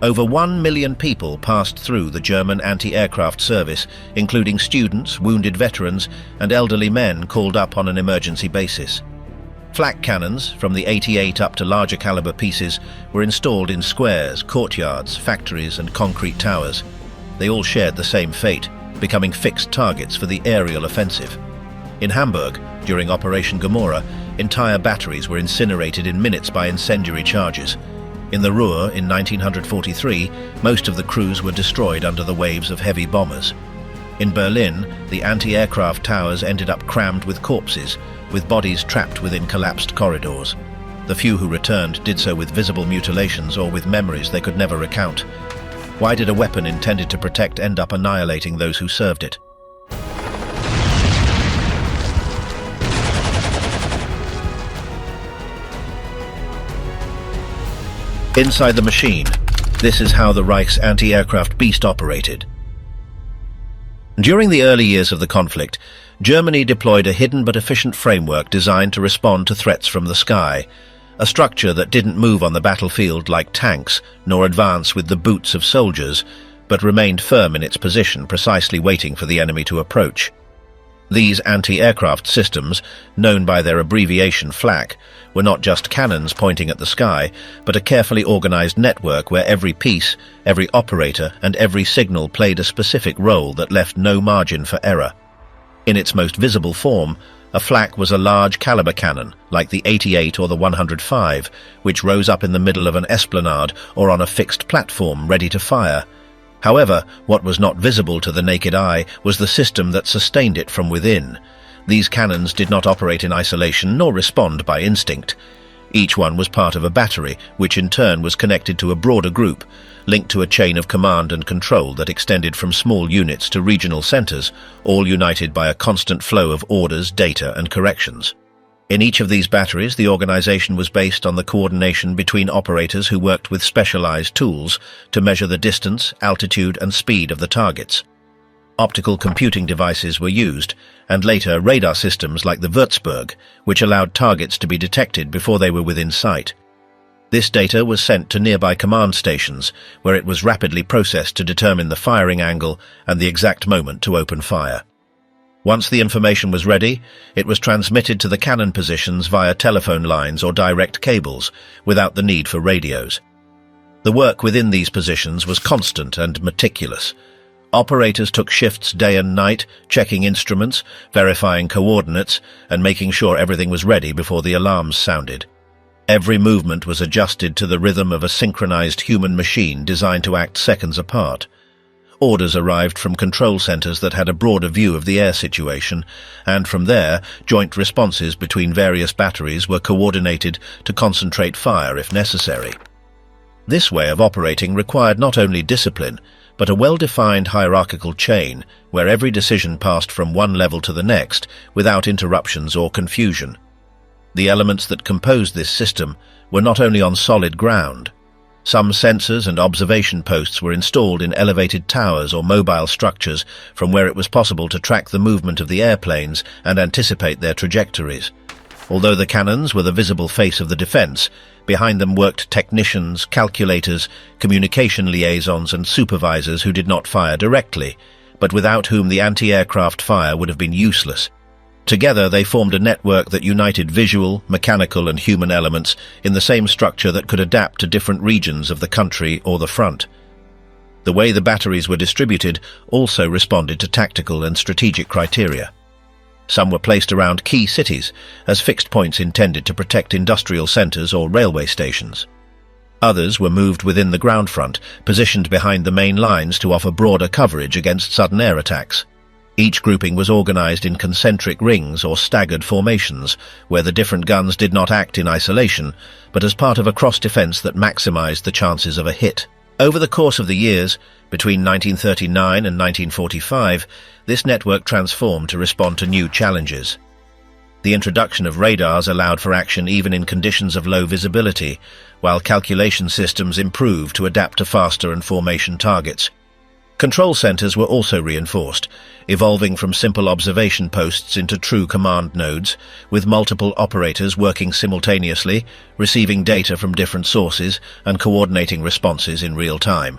Over 1 million people passed through the German anti-aircraft service, including students, wounded veterans, and elderly men called up on an emergency basis. Flak cannons, from the 88 up to larger caliber pieces, were installed in squares, courtyards, factories, and concrete towers. They all shared the same fate, becoming fixed targets for the aerial offensive. In Hamburg, during Operation Gomorrah, entire batteries were incinerated in minutes by incendiary charges. In the Ruhr in 1943, most of the crews were destroyed under the waves of heavy bombers. In Berlin, the anti-aircraft towers ended up crammed with corpses, with bodies trapped within collapsed corridors. The few who returned did so with visible mutilations or with memories they could never recount. Why did a weapon intended to protect end up annihilating those who served it? Inside the machine, this is how the Reich's anti-aircraft beast operated. During the early years of the conflict, Germany deployed a hidden but efficient framework designed to respond to threats from the sky, a structure that didn't move on the battlefield like tanks, nor advance with the boots of soldiers, but remained firm in its position, precisely waiting for the enemy to approach. These anti-aircraft systems, known by their abbreviation Flak, were not just cannons pointing at the sky, but a carefully organized network where every piece, every operator, and every signal played a specific role that left no margin for error. In its most visible form, a Flak was a large caliber cannon, like the 88 or the 105, which rose up in the middle of an esplanade or on a fixed platform ready to fire. However, what was not visible to the naked eye was the system that sustained it from within. These cannons did not operate in isolation nor respond by instinct. Each one was part of a battery, which in turn was connected to a broader group, linked to a chain of command and control that extended from small units to regional centers, all united by a constant flow of orders, data, and corrections. In each of these batteries, the organization was based on the coordination between operators who worked with specialized tools to measure the distance, altitude, and speed of the targets. Optical computing devices were used, and later radar systems like the Würzburg, which allowed targets to be detected before they were within sight. This data was sent to nearby command stations, where it was rapidly processed to determine the firing angle and the exact moment to open fire. Once the information was ready, it was transmitted to the cannon positions via telephone lines or direct cables, without the need for radios. The work within these positions was constant and meticulous. Operators took shifts day and night, checking instruments, verifying coordinates, and making sure everything was ready before the alarms sounded. Every movement was adjusted to the rhythm of a synchronized human machine designed to act seconds apart. Orders arrived from control centers that had a broader view of the air situation, and from there, joint responses between various batteries were coordinated to concentrate fire if necessary. This way of operating required not only discipline, but a well-defined hierarchical chain where every decision passed from one level to the next without interruptions or confusion. The elements that composed this system were not only on solid ground. Some sensors and observation posts were installed in elevated towers or mobile structures from where it was possible to track the movement of the airplanes and anticipate their trajectories. Although the cannons were the visible face of the defense, behind them worked technicians, calculators, communication liaisons, and supervisors who did not fire directly, but without whom the anti-aircraft fire would have been useless. Together they formed a network that united visual, mechanical, and human elements in the same structure that could adapt to different regions of the country or the front. The way the batteries were distributed also responded to tactical and strategic criteria. Some were placed around key cities as fixed points intended to protect industrial centers or railway stations. Others were moved within the ground front, positioned behind the main lines to offer broader coverage against sudden air attacks. Each grouping was organized in concentric rings or staggered formations, where the different guns did not act in isolation, but as part of a cross-defense that maximized the chances of a hit. Over the course of the years, between 1939 and 1945, this network transformed to respond to new challenges. The introduction of radars allowed for action even in conditions of low visibility, while calculation systems improved to adapt to faster and formation targets. Control centers were also reinforced, evolving from simple observation posts into true command nodes, with multiple operators working simultaneously, receiving data from different sources and coordinating responses in real time.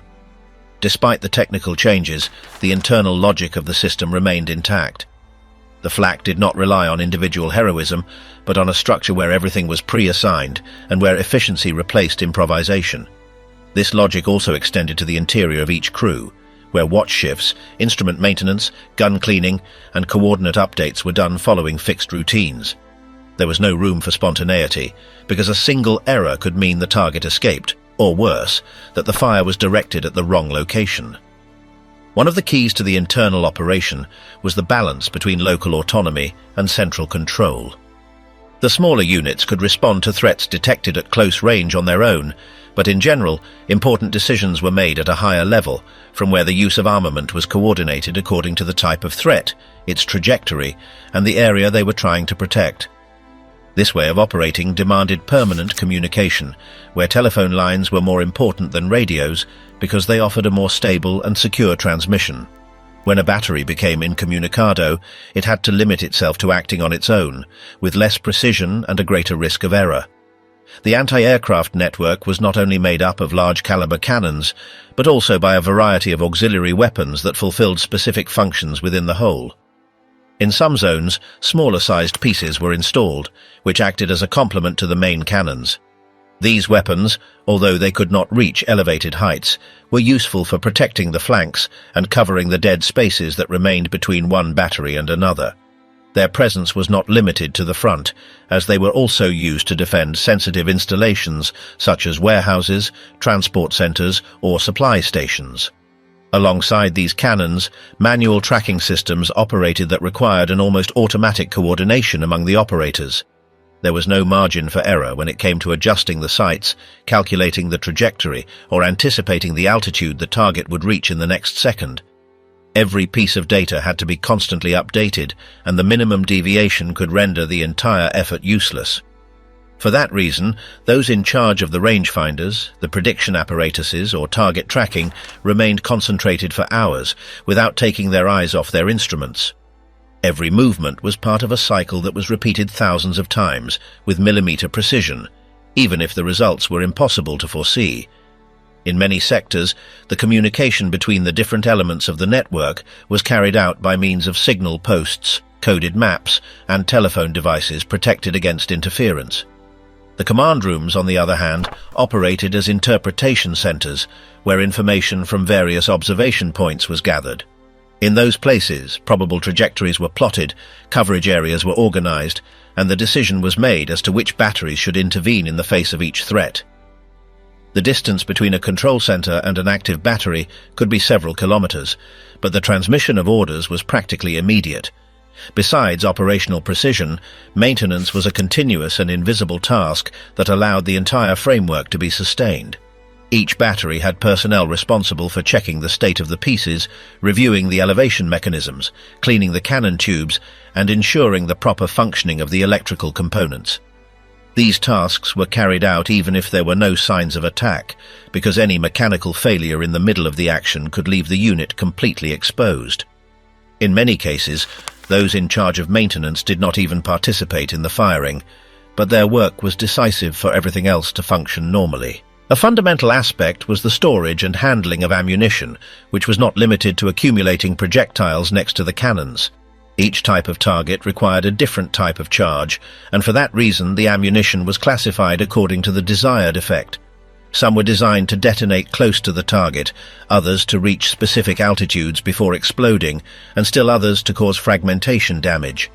Despite the technical changes, the internal logic of the system remained intact. The Flak did not rely on individual heroism, but on a structure where everything was pre-assigned and where efficiency replaced improvisation. This logic also extended to the interior of each crew, where watch shifts, instrument maintenance, gun cleaning, and coordinate updates were done following fixed routines. There was no room for spontaneity, because a single error could mean the target escaped, or worse, that the fire was directed at the wrong location. One of the keys to the internal operation was the balance between local autonomy and central control. The smaller units could respond to threats detected at close range on their own, but in general, important decisions were made at a higher level, from where the use of armament was coordinated according to the type of threat, its trajectory, and the area they were trying to protect. This way of operating demanded permanent communication, where telephone lines were more important than radios because they offered a more stable and secure transmission. When a battery became incommunicado, it had to limit itself to acting on its own, with less precision and a greater risk of error. The anti-aircraft network was not only made up of large-caliber cannons, but also by a variety of auxiliary weapons that fulfilled specific functions within the whole. In some zones, smaller-sized pieces were installed, which acted as a complement to the main cannons. These weapons, although they could not reach elevated heights, were useful for protecting the flanks and covering the dead spaces that remained between one battery and another. Their presence was not limited to the front, as they were also used to defend sensitive installations such as warehouses, transport centers, or supply stations. Alongside these cannons, manual tracking systems operated that required an almost automatic coordination among the operators. There was no margin for error when it came to adjusting the sights, calculating the trajectory, or anticipating the altitude the target would reach in the next second. Every piece of data had to be constantly updated, and the minimum deviation could render the entire effort useless. For that reason, those in charge of the rangefinders, the prediction apparatuses, or target tracking remained concentrated for hours without taking their eyes off their instruments. Every movement was part of a cycle that was repeated thousands of times with millimeter precision, even if the results were impossible to foresee. In many sectors, the communication between the different elements of the network was carried out by means of signal posts, coded maps, and telephone devices protected against interference. The command rooms, on the other hand, operated as interpretation centers, where information from various observation points was gathered. In those places, probable trajectories were plotted, coverage areas were organized, and the decision was made as to which batteries should intervene in the face of each threat. The distance between a control center and an active battery could be several kilometers, but the transmission of orders was practically immediate. Besides operational precision, maintenance was a continuous and invisible task that allowed the entire framework to be sustained. Each battery had personnel responsible for checking the state of the pieces, reviewing the elevation mechanisms, cleaning the cannon tubes, and ensuring the proper functioning of the electrical components. These tasks were carried out even if there were no signs of attack, because any mechanical failure in the middle of the action could leave the unit completely exposed. In many cases, those in charge of maintenance did not even participate in the firing, but their work was decisive for everything else to function normally. A fundamental aspect was the storage and handling of ammunition, which was not limited to accumulating projectiles next to the cannons. Each type of target required a different type of charge, and for that reason the ammunition was classified according to the desired effect. Some were designed to detonate close to the target, others to reach specific altitudes before exploding, and still others to cause fragmentation damage.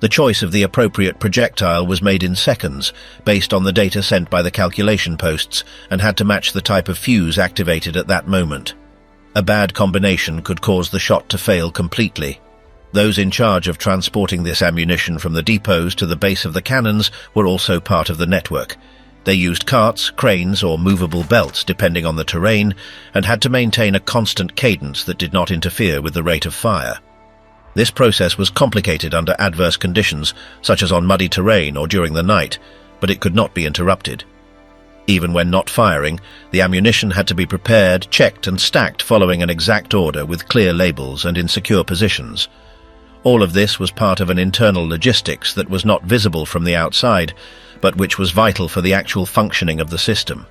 The choice of the appropriate projectile was made in seconds, based on the data sent by the calculation posts, and had to match the type of fuse activated at that moment. A bad combination could cause the shot to fail completely. Those in charge of transporting this ammunition from the depots to the base of the cannons were also part of the network. They used carts, cranes, or movable belts depending on the terrain, and had to maintain a constant cadence that did not interfere with the rate of fire. This process was complicated under adverse conditions, such as on muddy terrain or during the night, but it could not be interrupted. Even when not firing, the ammunition had to be prepared, checked and stacked following an exact order with clear labels and in secure positions. All of this was part of an internal logistics that was not visible from the outside, but which was vital for the actual functioning of the system.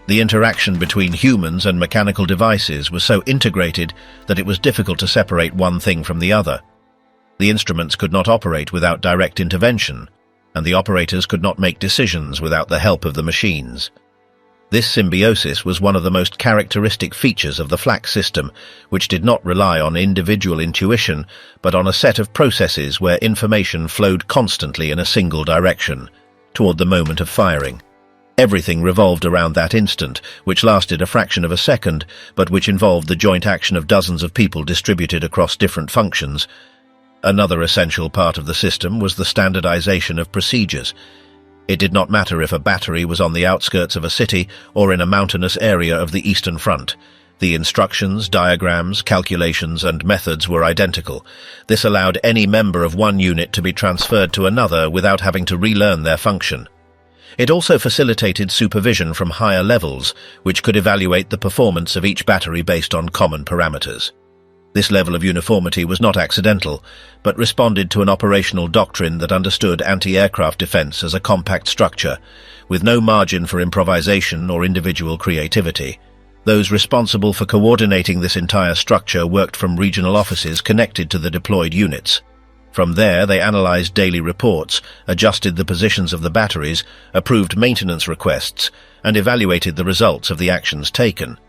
The interaction between humans and mechanical devices was so integrated that it was difficult to separate one thing from the other. The instruments could not operate without direct intervention, and the operators could not make decisions without the help of the machines. This symbiosis was one of the most characteristic features of the Flak system, which did not rely on individual intuition, but on a set of processes where information flowed constantly in a single direction, toward the moment of firing. Everything revolved around that instant, which lasted a fraction of a second, but which involved the joint action of dozens of people distributed across different functions. Another essential part of the system was the standardization of procedures. It did not matter if a battery was on the outskirts of a city or in a mountainous area of the Eastern Front. The instructions, diagrams, calculations, and methods were identical. This allowed any member of one unit to be transferred to another without having to relearn their function. It also facilitated supervision from higher levels, which could evaluate the performance of each battery based on common parameters. This level of uniformity was not accidental, but responded to an operational doctrine that understood anti-aircraft defense as a compact structure, with no margin for improvisation or individual creativity. Those responsible for coordinating this entire structure worked from regional offices connected to the deployed units. From there, they analyzed daily reports, adjusted the positions of the batteries, approved maintenance requests, and evaluated the results of the actions taken.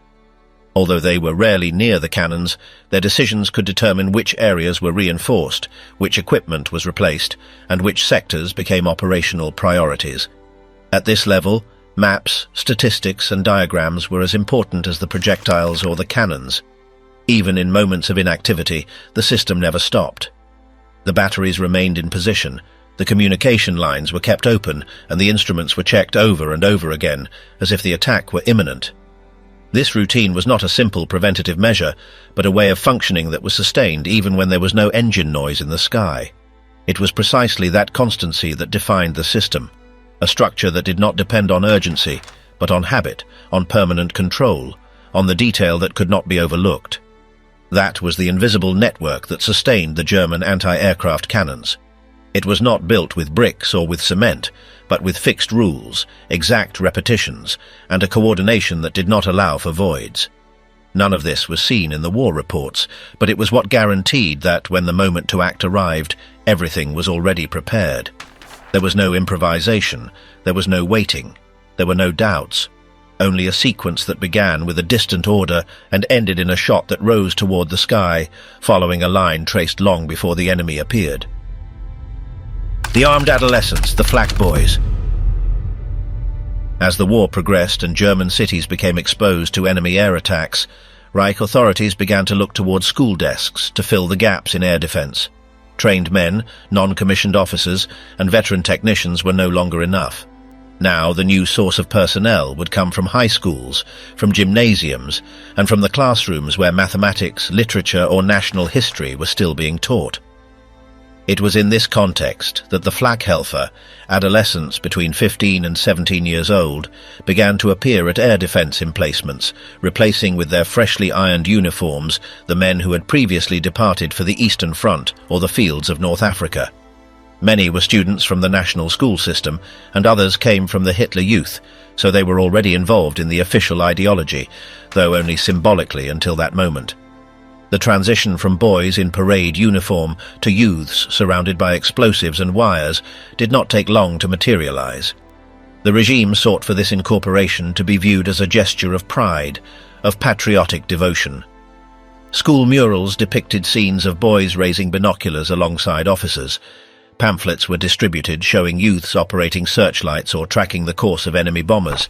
Although they were rarely near the cannons, their decisions could determine which areas were reinforced, which equipment was replaced, and which sectors became operational priorities. At this level, maps, statistics, and diagrams were as important as the projectiles or the cannons. Even in moments of inactivity, the system never stopped. The batteries remained in position, the communication lines were kept open, and the instruments were checked over and over again, as if the attack were imminent. This routine was not a simple preventative measure, but a way of functioning that was sustained even when there was no engine noise in the sky. It was precisely that constancy that defined the system, a structure that did not depend on urgency, but on habit, on permanent control, on the detail that could not be overlooked. That was the invisible network that sustained the German anti-aircraft cannons. It was not built with bricks or with cement, but with fixed rules, exact repetitions, and a coordination that did not allow for voids. None of this was seen in the war reports, but it was what guaranteed that when the moment to act arrived, everything was already prepared. There was no improvisation, there was no waiting, there were no doubts, only a sequence that began with a distant order and ended in a shot that rose toward the sky, following a line traced long before the enemy appeared. The armed adolescents, the Flak boys. As the war progressed and German cities became exposed to enemy air attacks, Reich authorities began to look toward school desks to fill the gaps in air defense. Trained men, non-commissioned officers, and veteran technicians were no longer enough. Now the new source of personnel would come from high schools, from gymnasiums, and from the classrooms where mathematics, literature, or national history were still being taught. It was in this context that the Flakhelfer, adolescents between 15 and 17 years old, began to appear at air defense emplacements, replacing with their freshly ironed uniforms the men who had previously departed for the Eastern Front or the fields of North Africa. Many were students from the national school system, and others came from the Hitler Youth, so they were already involved in the official ideology, though only symbolically until that moment. The transition from boys in parade uniform to youths surrounded by explosives and wires did not take long to materialize. The regime sought for this incorporation to be viewed as a gesture of pride, of patriotic devotion. School murals depicted scenes of boys raising binoculars alongside officers. Pamphlets were distributed showing youths operating searchlights or tracking the course of enemy bombers,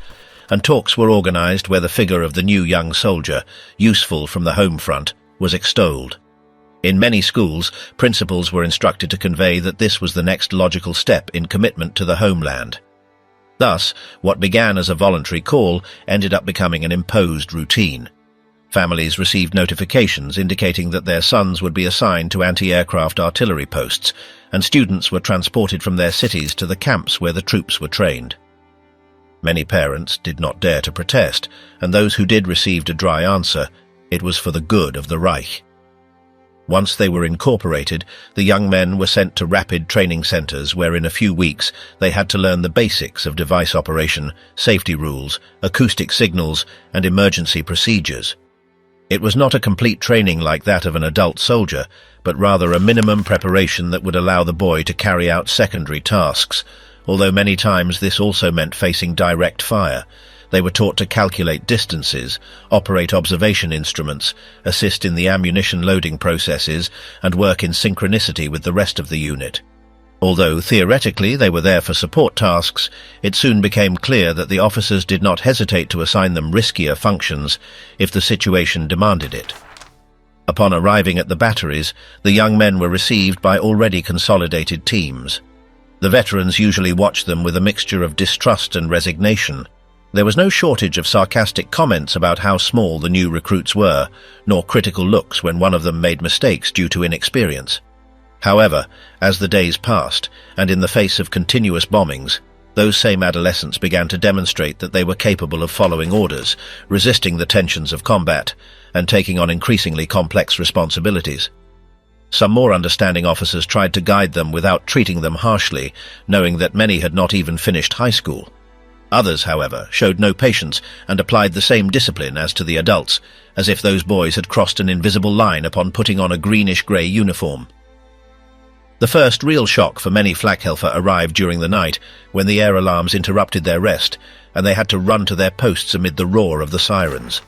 and talks were organized where the figure of the new young soldier, useful from the home front, was extolled. In many schools, principals were instructed to convey that this was the next logical step in commitment to the homeland. Thus, what began as a voluntary call ended up becoming an imposed routine. Families received notifications indicating that their sons would be assigned to anti-aircraft artillery posts, and students were transported from their cities to the camps where the troops were trained. Many parents did not dare to protest, and those who did received a dry answer: it was for the good of the Reich. Once they were incorporated, the young men were sent to rapid training centers where in a few weeks they had to learn the basics of device operation, safety rules, acoustic signals, and emergency procedures. It was not a complete training like that of an adult soldier, but rather a minimum preparation that would allow the boy to carry out secondary tasks, although many times this also meant facing direct fire. They were taught to calculate distances, operate observation instruments, assist in the ammunition loading processes, and work in synchronicity with the rest of the unit. Although theoretically they were there for support tasks, it soon became clear that the officers did not hesitate to assign them riskier functions if the situation demanded it. Upon arriving at the batteries, the young men were received by already consolidated teams. The veterans usually watched them with a mixture of distrust and resignation. There was no shortage of sarcastic comments about how small the new recruits were, nor critical looks when one of them made mistakes due to inexperience. However, as the days passed, and in the face of continuous bombings, those same adolescents began to demonstrate that they were capable of following orders, resisting the tensions of combat, and taking on increasingly complex responsibilities. Some more understanding officers tried to guide them without treating them harshly, knowing that many had not even finished high school. Others, however, showed no patience and applied the same discipline as to the adults, as if those boys had crossed an invisible line upon putting on a greenish-grey uniform. The first real shock for many Flakhelfer arrived during the night, when the air alarms interrupted their rest, and they had to run to their posts amid the roar of the sirens.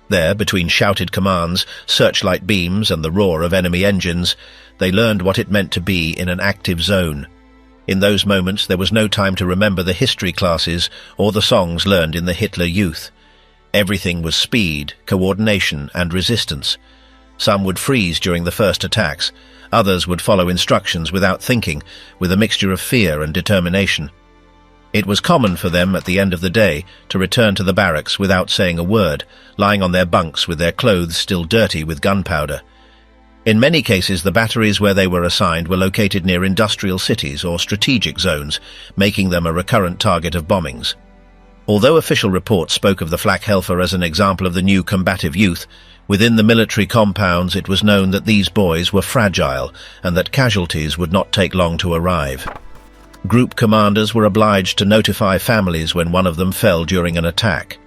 There, between shouted commands, searchlight beams, and the roar of enemy engines, they learned what it meant to be in an active zone. In those moments there was no time to remember the history classes or the songs learned in the Hitler Youth. Everything was speed, coordination, and resistance. Some would freeze during the first attacks. Others would follow instructions without thinking, with a mixture of fear and determination. It was common for them at the end of the day to return to the barracks without saying a word, lying on their bunks with their clothes still dirty with gunpowder. In many cases, the batteries where they were assigned were located near industrial cities or strategic zones, making them a recurrent target of bombings. Although official reports spoke of the Flakhelfer as an example of the new combative youth, within the military compounds it was known that these boys were fragile and that casualties would not take long to arrive. Group commanders were obliged to notify families when one of them fell during an attack.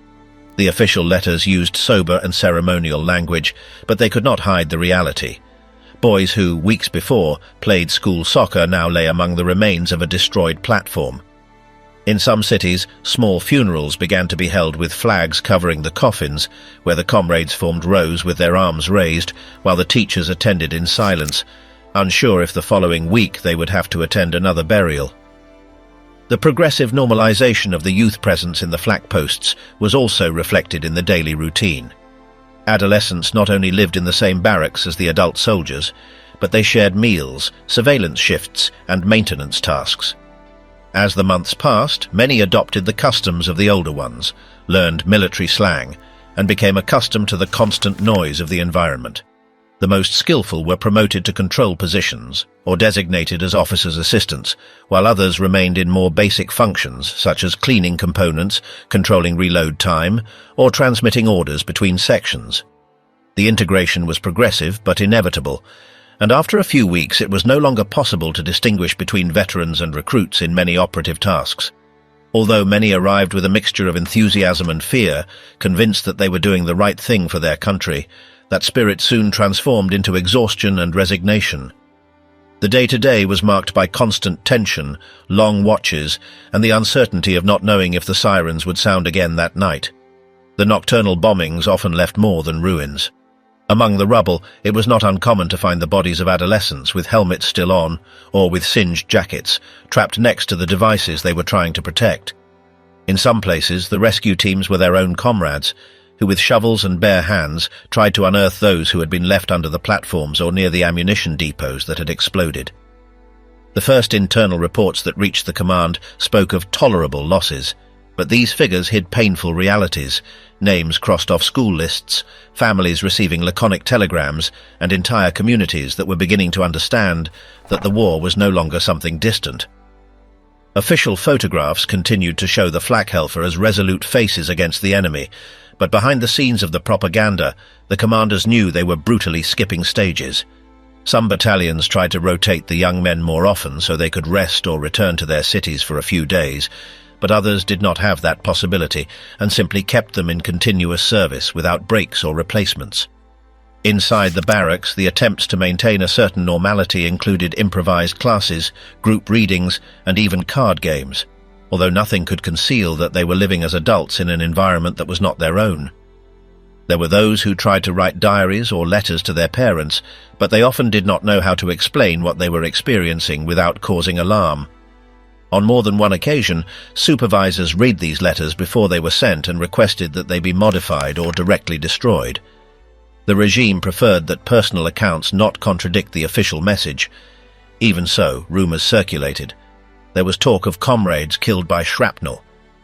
The official letters used sober and ceremonial language, but they could not hide the reality. Boys who, weeks before, played school soccer now lay among the remains of a destroyed platform. In some cities, small funerals began to be held with flags covering the coffins, where the comrades formed rows with their arms raised, while the teachers attended in silence, unsure if the following week they would have to attend another burial. The progressive normalization of the youth presence in the flak posts was also reflected in the daily routine. Adolescents not only lived in the same barracks as the adult soldiers, but they shared meals, surveillance shifts, and maintenance tasks. As the months passed, many adopted the customs of the older ones, learned military slang, and became accustomed to the constant noise of the environment. The most skillful were promoted to control positions, or designated as officers' assistants, while others remained in more basic functions such as cleaning components, controlling reload time, or transmitting orders between sections. The integration was progressive but inevitable, and after a few weeks it was no longer possible to distinguish between veterans and recruits in many operative tasks. Although many arrived with a mixture of enthusiasm and fear, convinced that they were doing the right thing for their country, that spirit soon transformed into exhaustion and resignation. The day-to-day was marked by constant tension, long watches, and the uncertainty of not knowing if the sirens would sound again that night. The nocturnal bombings often left more than ruins. Among the rubble, it was not uncommon to find the bodies of adolescents with helmets still on, or with singed jackets, trapped next to the devices they were trying to protect. In some places, the rescue teams were their own comrades, who with shovels and bare hands tried to unearth those who had been left under the platforms or near the ammunition depots that had exploded. The first internal reports that reached the command spoke of tolerable losses, but these figures hid painful realities: names crossed off school lists, families receiving laconic telegrams, and entire communities that were beginning to understand that the war was no longer something distant. Official photographs continued to show the Flakhelfer as resolute faces against the enemy, but behind the scenes of the propaganda, the commanders knew they were brutally skipping stages. Some battalions tried to rotate the young men more often so they could rest or return to their cities for a few days, but others did not have that possibility and simply kept them in continuous service without breaks or replacements. Inside the barracks, the attempts to maintain a certain normality included improvised classes, group readings, and even card games, although nothing could conceal that they were living as adults in an environment that was not their own. There were those who tried to write diaries or letters to their parents, but they often did not know how to explain what they were experiencing without causing alarm. On more than one occasion, supervisors read these letters before they were sent and requested that they be modified or directly destroyed. The regime preferred that personal accounts not contradict the official message. Even so, rumors circulated. There was talk of comrades killed by shrapnel,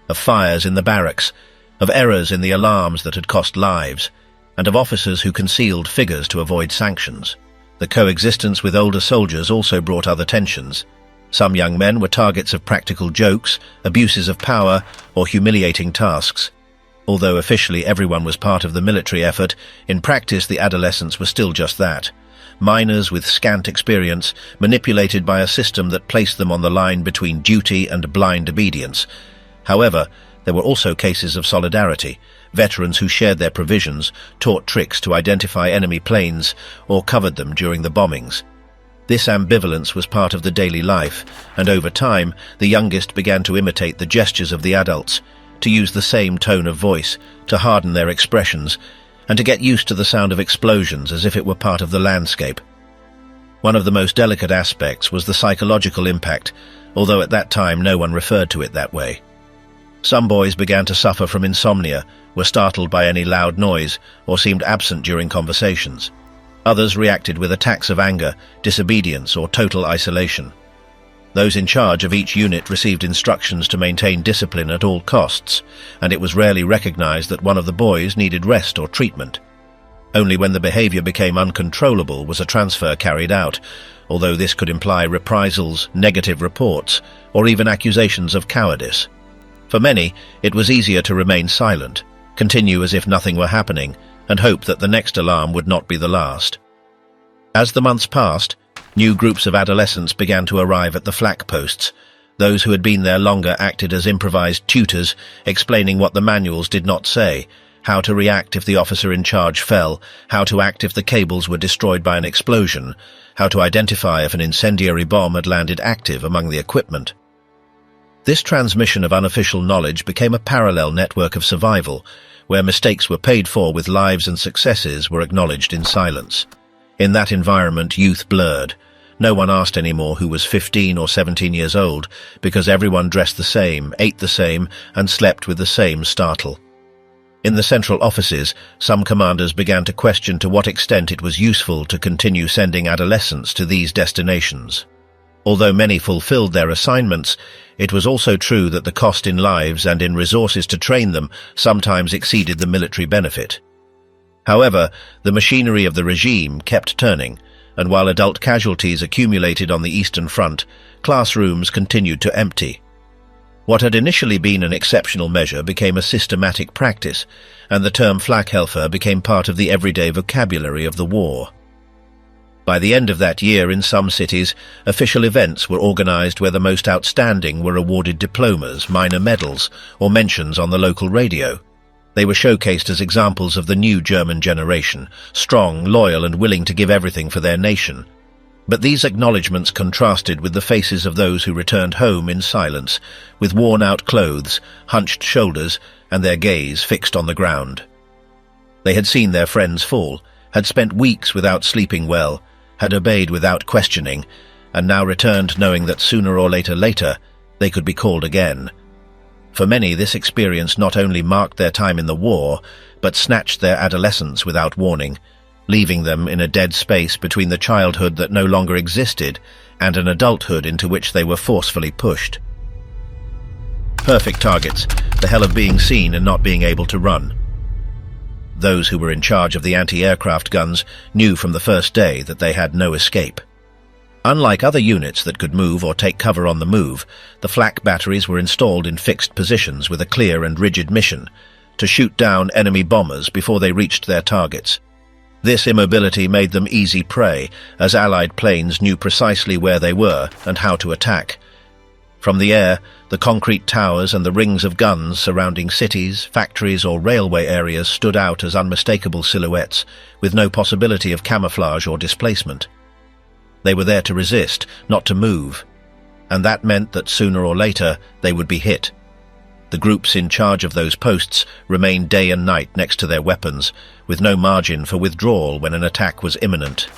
of fires in the barracks, of errors in the alarms that had cost lives, and of officers who concealed figures to avoid sanctions. The coexistence with older soldiers also brought other tensions. Some young men were targets of practical jokes, abuses of power, or humiliating tasks. Although officially everyone was part of the military effort, in practice the adolescents were still just that. Minors with scant experience, manipulated by a system that placed them on the line between duty and blind obedience. However, there were also cases of solidarity, veterans who shared their provisions, taught tricks to identify enemy planes, or covered them during the bombings. This ambivalence was part of the daily life, and over time, the youngest began to imitate the gestures of the adults, to use the same tone of voice, to harden their expressions, and to get used to the sound of explosions as if it were part of the landscape. One of the most delicate aspects was the psychological impact, although at that time no one referred to it that way. Some boys began to suffer from insomnia, were startled by any loud noise, or seemed absent during conversations. Others reacted with attacks of anger, disobedience, or total isolation. Those in charge of each unit received instructions to maintain discipline at all costs, and it was rarely recognized that one of the boys needed rest or treatment. Only when the behavior became uncontrollable was a transfer carried out, although this could imply reprisals, negative reports, or even accusations of cowardice. For many, it was easier to remain silent, continue as if nothing were happening, and hope that the next alarm would not be the last. As the months passed, new groups of adolescents began to arrive at the flak posts. Those who had been there longer acted as improvised tutors, explaining what the manuals did not say, how to react if the officer in charge fell, how to act if the cables were destroyed by an explosion, how to identify if an incendiary bomb had landed active among the equipment. This transmission of unofficial knowledge became a parallel network of survival, where mistakes were paid for with lives and successes were acknowledged in silence. In that environment, youth blurred. No one asked anymore who was 15 or 17 years old, because everyone dressed the same, ate the same, and slept with the same startle. In the central offices, some commanders began to question to what extent it was useful to continue sending adolescents to these destinations. Although many fulfilled their assignments, it was also true that the cost in lives and in resources to train them sometimes exceeded the military benefit. However, the machinery of the regime kept turning, and while adult casualties accumulated on the Eastern Front, classrooms continued to empty. What had initially been an exceptional measure became a systematic practice, and the term Flakhelfer became part of the everyday vocabulary of the war. By the end of that year, in some cities, official events were organized where the most outstanding were awarded diplomas, minor medals, or mentions on the local radio. They were showcased as examples of the new German generation, strong, loyal, and willing to give everything for their nation. But these acknowledgements contrasted with the faces of those who returned home in silence, with worn-out clothes, hunched shoulders, and their gaze fixed on the ground. They had seen their friends fall, had spent weeks without sleeping well, had obeyed without questioning, and now returned knowing that sooner or later, they could be called again. For many, this experience not only marked their time in the war, but snatched their adolescence without warning, leaving them in a dead space between the childhood that no longer existed and an adulthood into which they were forcefully pushed. Perfect targets, the hell of being seen and not being able to run. Those who were in charge of the anti-aircraft guns knew from the first day that they had no escape. Unlike other units that could move or take cover on the move, the flak batteries were installed in fixed positions with a clear and rigid mission: to shoot down enemy bombers before they reached their targets. This immobility made them easy prey, as Allied planes knew precisely where they were and how to attack. From the air, the concrete towers and the rings of guns surrounding cities, factories or railway areas stood out as unmistakable silhouettes, with no possibility of camouflage or displacement. They were there to resist, not to move, and that meant that sooner or later they would be hit. The groups in charge of those posts remained day and night next to their weapons, with no margin for withdrawal when an attack was imminent.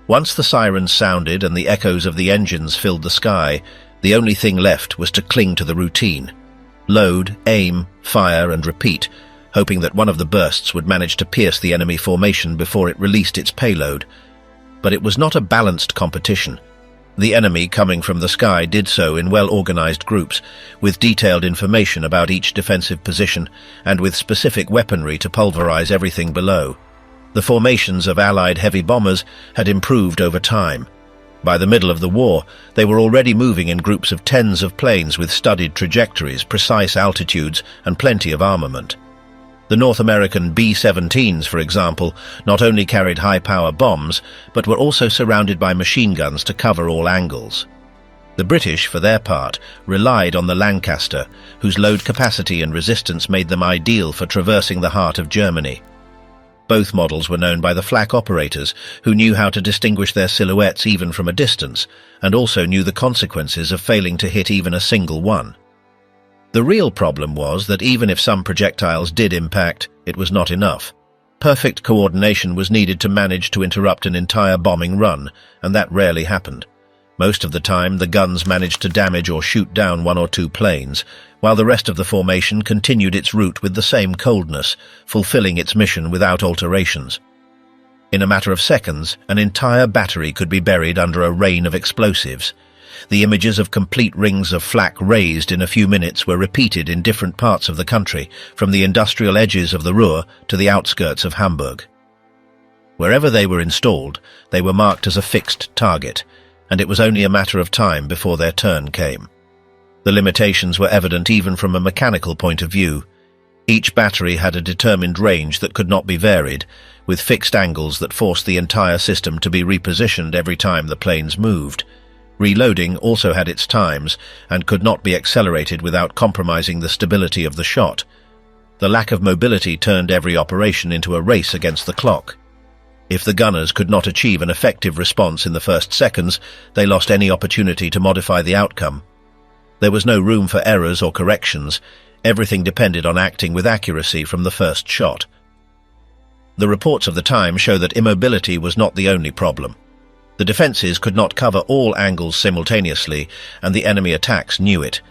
Once the sirens sounded and the echoes of the engines filled the sky, the only thing left was to cling to the routine. Load, aim, fire and repeat, hoping that one of the bursts would manage to pierce the enemy formation before it released its payload. But it was not a balanced competition. The enemy coming from the sky did so in well-organized groups, with detailed information about each defensive position and with specific weaponry to pulverize everything below. The formations of Allied heavy bombers had improved over time. By the middle of the war, they were already moving in groups of tens of planes with studied trajectories, precise altitudes, and plenty of armament. The North American B-17s, for example, not only carried high-power bombs, but were also surrounded by machine guns to cover all angles. The British, for their part, relied on the Lancaster, whose load capacity and resistance made them ideal for traversing the heart of Germany. Both models were known by the flak operators, who knew how to distinguish their silhouettes even from a distance, and also knew the consequences of failing to hit even a single one. The real problem was that even if some projectiles did impact, it was not enough. Perfect coordination was needed to manage to interrupt an entire bombing run, and that rarely happened. Most of the time, the guns managed to damage or shoot down one or two planes, while the rest of the formation continued its route with the same coldness, fulfilling its mission without alterations. In a matter of seconds, an entire battery could be buried under a rain of explosives. The images of complete rings of flak raised in a few minutes were repeated in different parts of the country, from the industrial edges of the Ruhr to the outskirts of Hamburg. Wherever they were installed, they were marked as a fixed target, and it was only a matter of time before their turn came. The limitations were evident even from a mechanical point of view. Each battery had a determined range that could not be varied, with fixed angles that forced the entire system to be repositioned every time the planes moved. Reloading also had its times and could not be accelerated without compromising the stability of the shot. The lack of mobility turned every operation into a race against the clock. If the gunners could not achieve an effective response in the first seconds, they lost any opportunity to modify the outcome. There was no room for errors or corrections. Everything depended on acting with accuracy from the first shot. The reports of the time show that immobility was not the only problem. The defenses could not cover all angles simultaneously, and the enemy attacks knew it.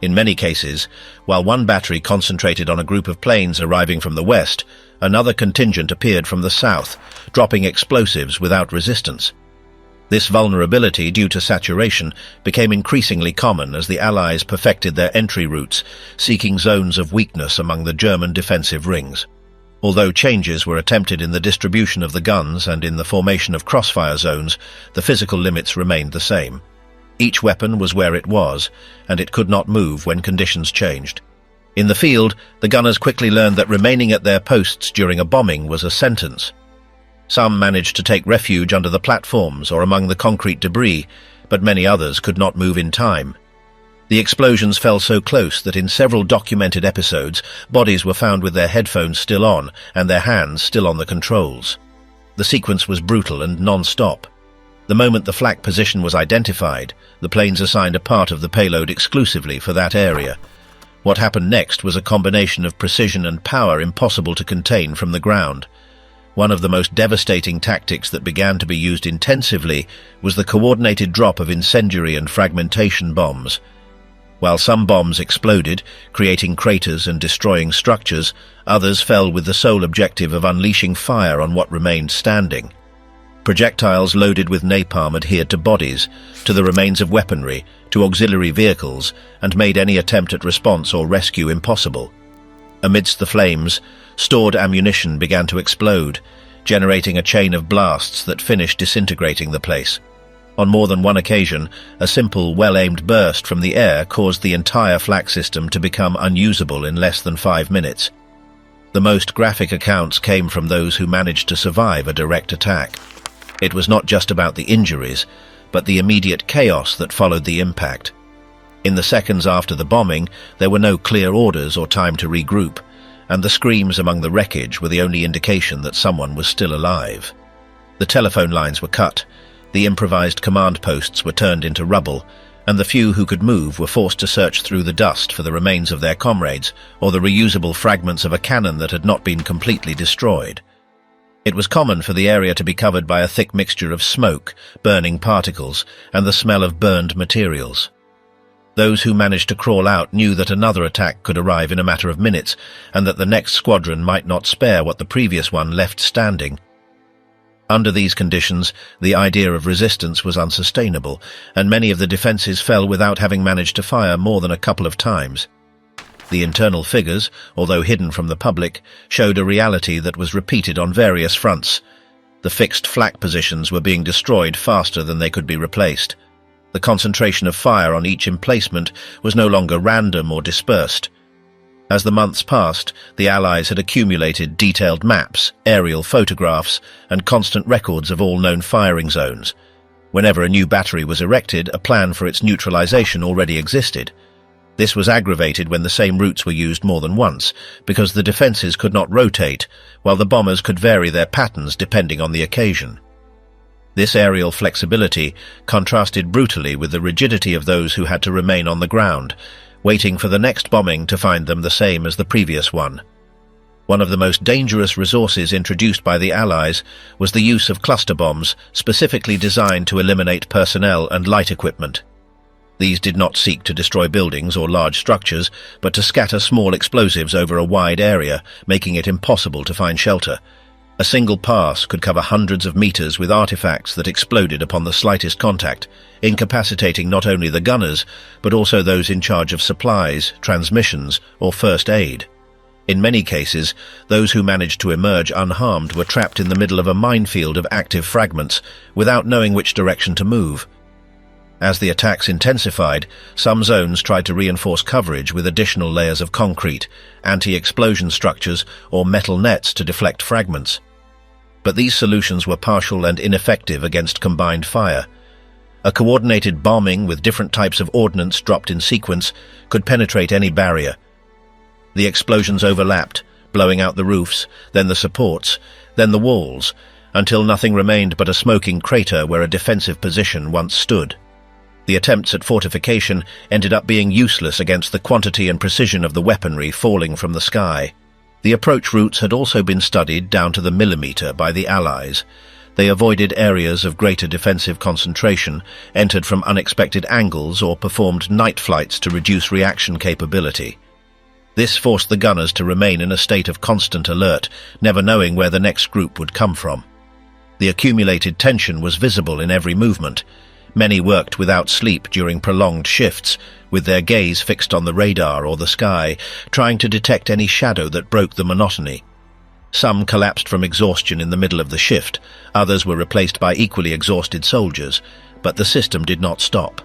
In many cases, while one battery concentrated on a group of planes arriving from the west, another contingent appeared from the south, dropping explosives without resistance. This vulnerability, due to saturation, became increasingly common as the Allies perfected their entry routes, seeking zones of weakness among the German defensive rings. Although changes were attempted in the distribution of the guns and in the formation of crossfire zones, the physical limits remained the same. Each weapon was where it was, and it could not move when conditions changed. In the field, the gunners quickly learned that remaining at their posts during a bombing was a sentence. Some managed to take refuge under the platforms or among the concrete debris, but many others could not move in time. The explosions fell so close that in several documented episodes, bodies were found with their headphones still on and their hands still on the controls. The sequence was brutal and non-stop. The moment the flak position was identified, the planes assigned a part of the payload exclusively for that area. What happened next was a combination of precision and power impossible to contain from the ground. One of the most devastating tactics that began to be used intensively was the coordinated drop of incendiary and fragmentation bombs. While some bombs exploded, creating craters and destroying structures, others fell with the sole objective of unleashing fire on what remained standing. Projectiles loaded with napalm adhered to bodies, to the remains of weaponry, to auxiliary vehicles, and made any attempt at response or rescue impossible. Amidst the flames, stored ammunition began to explode, generating a chain of blasts that finished disintegrating the place. On more than one occasion, a simple, well-aimed burst from the air caused the entire flak system to become unusable in less than 5 minutes. The most graphic accounts came from those who managed to survive a direct attack. It was not just about the injuries, but the immediate chaos that followed the impact. In the seconds after the bombing, there were no clear orders or time to regroup, and the screams among the wreckage were the only indication that someone was still alive. The telephone lines were cut, the improvised command posts were turned into rubble, and the few who could move were forced to search through the dust for the remains of their comrades or the reusable fragments of a cannon that had not been completely destroyed. It was common for the area to be covered by a thick mixture of smoke, burning particles, and the smell of burned materials. Those who managed to crawl out knew that another attack could arrive in a matter of minutes, and that the next squadron might not spare what the previous one left standing. Under these conditions, the idea of resistance was unsustainable, and many of the defences fell without having managed to fire more than a couple of times. The internal figures, although hidden from the public, showed a reality that was repeated on various fronts. The fixed flak positions were being destroyed faster than they could be replaced. The concentration of fire on each emplacement was no longer random or dispersed. As the months passed, the Allies had accumulated detailed maps, aerial photographs, and constant records of all known firing zones. Whenever a new battery was erected, a plan for its neutralization already existed. This was aggravated when the same routes were used more than once, because the defences could not rotate, while the bombers could vary their patterns depending on the occasion. This aerial flexibility contrasted brutally with the rigidity of those who had to remain on the ground, waiting for the next bombing to find them the same as the previous one. One of the most dangerous resources introduced by the Allies was the use of cluster bombs specifically designed to eliminate personnel and light equipment. These did not seek to destroy buildings or large structures, but to scatter small explosives over a wide area, making it impossible to find shelter. A single pass could cover hundreds of meters with artifacts that exploded upon the slightest contact, incapacitating not only the gunners, but also those in charge of supplies, transmissions, or first aid. In many cases, those who managed to emerge unharmed were trapped in the middle of a minefield of active fragments, without knowing which direction to move. As the attacks intensified, some zones tried to reinforce coverage with additional layers of concrete, anti-explosion structures, or metal nets to deflect fragments. But these solutions were partial and ineffective against combined fire. A coordinated bombing with different types of ordnance dropped in sequence could penetrate any barrier. The explosions overlapped, blowing out the roofs, then the supports, then the walls, until nothing remained but a smoking crater where a defensive position once stood. The attempts at fortification ended up being useless against the quantity and precision of the weaponry falling from the sky. The approach routes had also been studied down to the millimeter by the Allies. They avoided areas of greater defensive concentration, entered from unexpected angles, or performed night flights to reduce reaction capability. This forced the gunners to remain in a state of constant alert, never knowing where the next group would come from. The accumulated tension was visible in every movement. Many worked without sleep during prolonged shifts, with their gaze fixed on the radar or the sky, trying to detect any shadow that broke the monotony. Some collapsed from exhaustion in the middle of the shift, others were replaced by equally exhausted soldiers, but the system did not stop.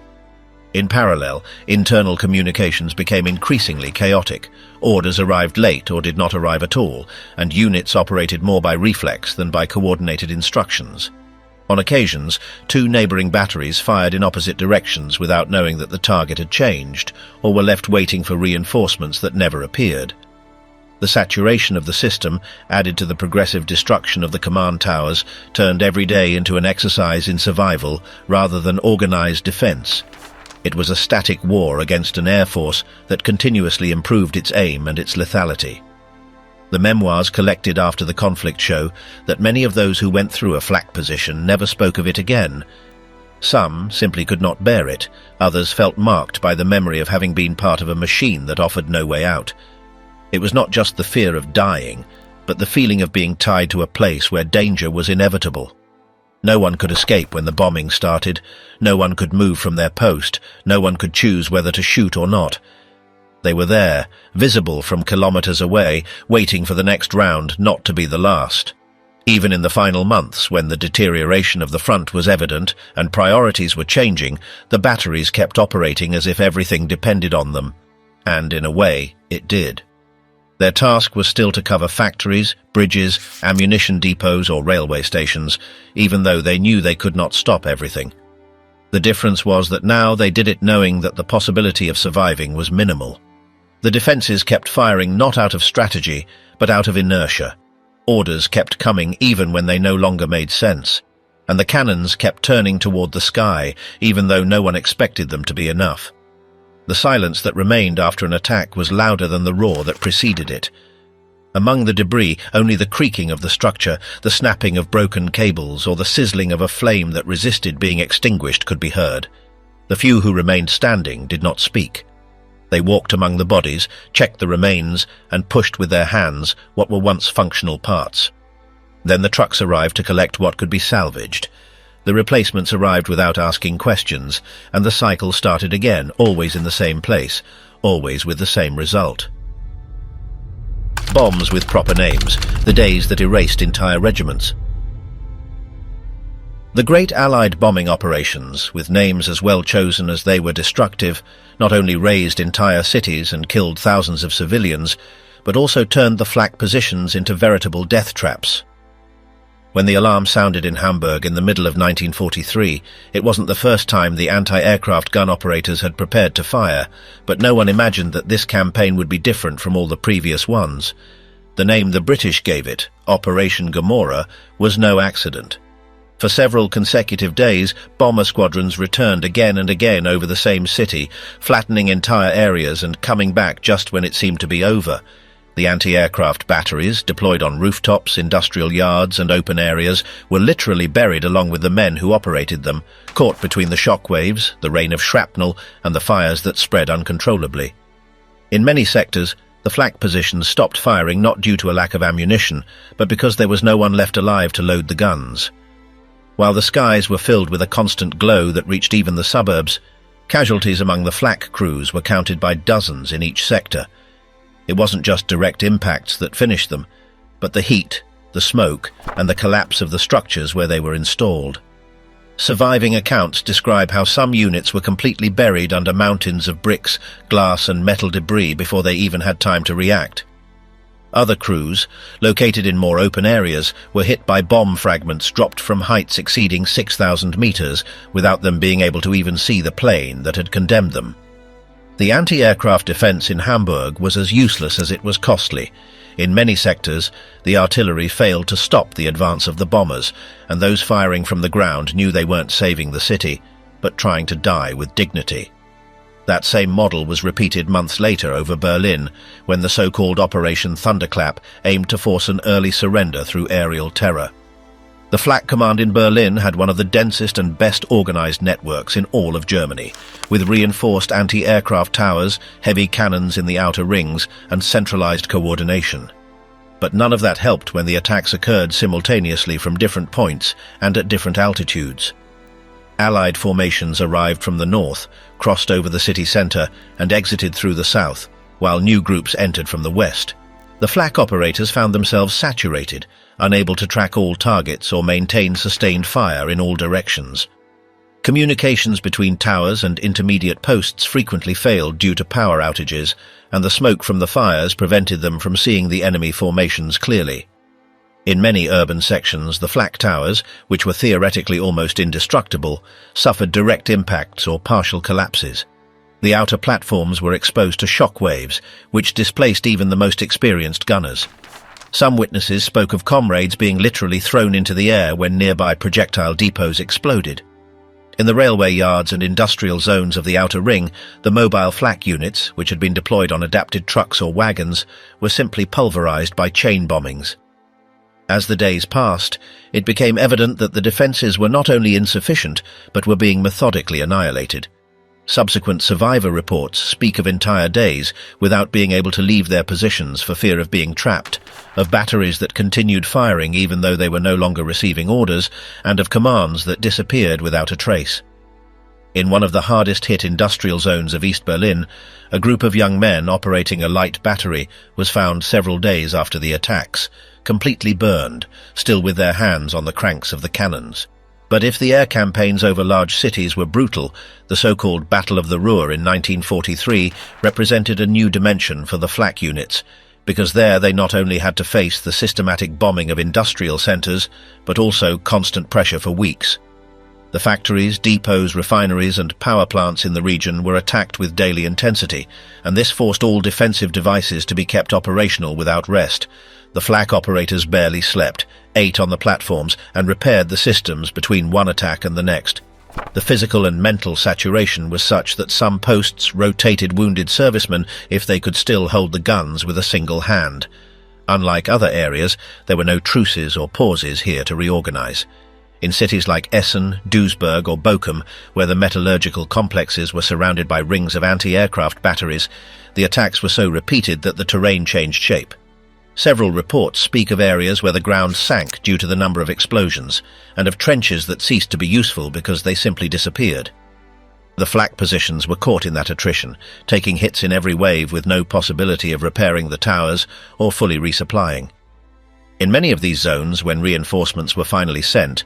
In parallel, internal communications became increasingly chaotic. Orders arrived late or did not arrive at all, and units operated more by reflex than by coordinated instructions. On occasions, two neighbouring batteries fired in opposite directions without knowing that the target had changed, or were left waiting for reinforcements that never appeared. The saturation of the system, added to the progressive destruction of the command towers, turned every day into an exercise in survival rather than organised defence. It was a static war against an air force that continuously improved its aim and its lethality. The memoirs collected after the conflict show that many of those who went through a flak position never spoke of it again. Some simply could not bear it, others felt marked by the memory of having been part of a machine that offered no way out. It was not just the fear of dying, but the feeling of being tied to a place where danger was inevitable. No one could escape when the bombing started, no one could move from their post, no one could choose whether to shoot or not. They were there, visible from kilometers away, waiting for the next round not to be the last. Even in the final months, when the deterioration of the front was evident and priorities were changing, the batteries kept operating as if everything depended on them. And in a way, it did. Their task was still to cover factories, bridges, ammunition depots or railway stations, even though they knew they could not stop everything. The difference was that now they did it knowing that the possibility of surviving was minimal. The defenses kept firing not out of strategy, but out of inertia. Orders kept coming even when they no longer made sense, and the cannons kept turning toward the sky, even though no one expected them to be enough. The silence that remained after an attack was louder than the roar that preceded it. Among the debris, only the creaking of the structure, the snapping of broken cables, or the sizzling of a flame that resisted being extinguished could be heard. The few who remained standing did not speak. They walked among the bodies, checked the remains, and pushed with their hands what were once functional parts. Then the trucks arrived to collect what could be salvaged. The replacements arrived without asking questions, and the cycle started again, always in the same place, always with the same result. Bombs with proper names, the days that erased entire regiments. The great Allied bombing operations, with names as well chosen as they were destructive, not only razed entire cities and killed thousands of civilians, but also turned the Flak positions into veritable death traps. When the alarm sounded in Hamburg in the middle of 1943, it wasn't the first time the anti-aircraft gun operators had prepared to fire, but no one imagined that this campaign would be different from all the previous ones. The name the British gave it, Operation Gomorrah, was no accident. For several consecutive days, bomber squadrons returned again and again over the same city, flattening entire areas and coming back just when it seemed to be over. The anti-aircraft batteries, deployed on rooftops, industrial yards and open areas, were literally buried along with the men who operated them, caught between the shock waves, the rain of shrapnel, and the fires that spread uncontrollably. In many sectors, the Flak positions stopped firing not due to a lack of ammunition, but because there was no one left alive to load the guns. While the skies were filled with a constant glow that reached even the suburbs, casualties among the Flak crews were counted by dozens in each sector. It wasn't just direct impacts that finished them, but the heat, the smoke, and the collapse of the structures where they were installed. Surviving accounts describe how some units were completely buried under mountains of bricks, glass, and metal debris before they even had time to react. Other crews, located in more open areas, were hit by bomb fragments dropped from heights exceeding 6,000 meters without them being able to even see the plane that had condemned them. The anti-aircraft defense in Hamburg was as useless as it was costly. In many sectors, the artillery failed to stop the advance of the bombers, and those firing from the ground knew they weren't saving the city, but trying to die with dignity. That same model was repeated months later over Berlin, when the so-called Operation Thunderclap aimed to force an early surrender through aerial terror. The Flak command in Berlin had one of the densest and best organized networks in all of Germany, with reinforced anti-aircraft towers, heavy cannons in the outer rings, and centralized coordination. But none of that helped when the attacks occurred simultaneously from different points and at different altitudes. Allied formations arrived from the north, crossed over the city center, and exited through the south, while new groups entered from the west. The Flak operators found themselves saturated, unable to track all targets or maintain sustained fire in all directions. Communications between towers and intermediate posts frequently failed due to power outages, and the smoke from the fires prevented them from seeing the enemy formations clearly. In many urban sections, the Flak towers, which were theoretically almost indestructible, suffered direct impacts or partial collapses. The outer platforms were exposed to shock waves, which displaced even the most experienced gunners. Some witnesses spoke of comrades being literally thrown into the air when nearby projectile depots exploded. In the railway yards and industrial zones of the outer ring, the mobile Flak units, which had been deployed on adapted trucks or wagons, were simply pulverized by chain bombings. As the days passed, it became evident that the defenses were not only insufficient, but were being methodically annihilated. Subsequent survivor reports speak of entire days without being able to leave their positions for fear of being trapped, of batteries that continued firing even though they were no longer receiving orders, and of commands that disappeared without a trace. In one of the hardest-hit industrial zones of East Berlin, a group of young men operating a light battery was found several days after the attacks, completely burned, still with their hands on the cranks of the cannons. But if the air campaigns over large cities were brutal, the so-called Battle of the Ruhr in 1943 represented a new dimension for the Flak units, because there they not only had to face the systematic bombing of industrial centres, but also constant pressure for weeks. The factories, depots, refineries and power plants in the region were attacked with daily intensity, and this forced all defensive devices to be kept operational without rest. The Flak operators barely slept, ate on the platforms and repaired the systems between one attack and the next. The physical and mental saturation was such that some posts rotated wounded servicemen if they could still hold the guns with a single hand. Unlike other areas, there were no truces or pauses here to reorganize. In cities like Essen, Duisburg or Bochum, where the metallurgical complexes were surrounded by rings of anti-aircraft batteries, the attacks were so repeated that the terrain changed shape. Several reports speak of areas where the ground sank due to the number of explosions, and of trenches that ceased to be useful because they simply disappeared. The Flak positions were caught in that attrition, taking hits in every wave with no possibility of repairing the towers or fully resupplying. In many of these zones, when reinforcements were finally sent,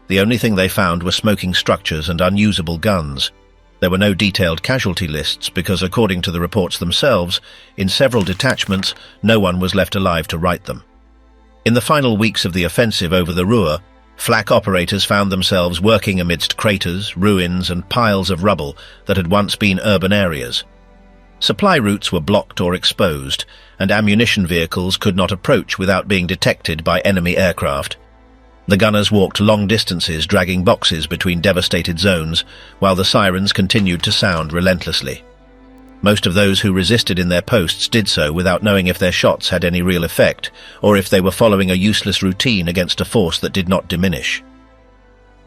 the only thing they found were smoking structures and unusable guns. There were no detailed casualty lists because, according to the reports themselves, in several detachments, no one was left alive to write them. In the final weeks of the offensive over the Ruhr, Flak operators found themselves working amidst craters, ruins and piles of rubble that had once been urban areas. Supply routes were blocked or exposed, and ammunition vehicles could not approach without being detected by enemy aircraft. The gunners walked long distances dragging boxes between devastated zones, while the sirens continued to sound relentlessly. Most of those who resisted in their posts did so without knowing if their shots had any real effect, or if they were following a useless routine against a force that did not diminish.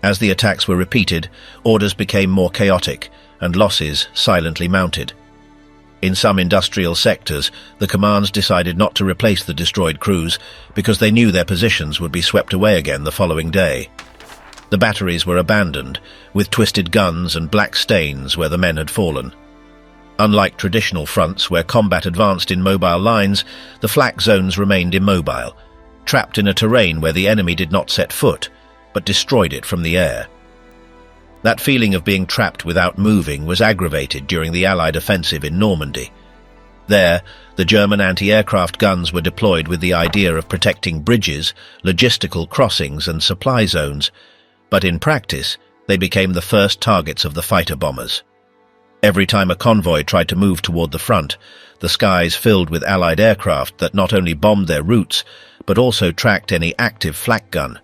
As the attacks were repeated, orders became more chaotic, and losses silently mounted. In some industrial sectors, the commands decided not to replace the destroyed crews because they knew their positions would be swept away again the following day. The batteries were abandoned, with twisted guns and black stains where the men had fallen. Unlike traditional fronts where combat advanced in mobile lines, the Flak zones remained immobile, trapped in a terrain where the enemy did not set foot, but destroyed it from the air. That feeling of being trapped without moving was aggravated during the Allied offensive in Normandy. There, the German anti-aircraft guns were deployed with the idea of protecting bridges, logistical crossings and supply zones, but in practice, they became the first targets of the fighter bombers. Every time a convoy tried to move toward the front, the skies filled with Allied aircraft that not only bombed their routes, but also tracked any active flak gun.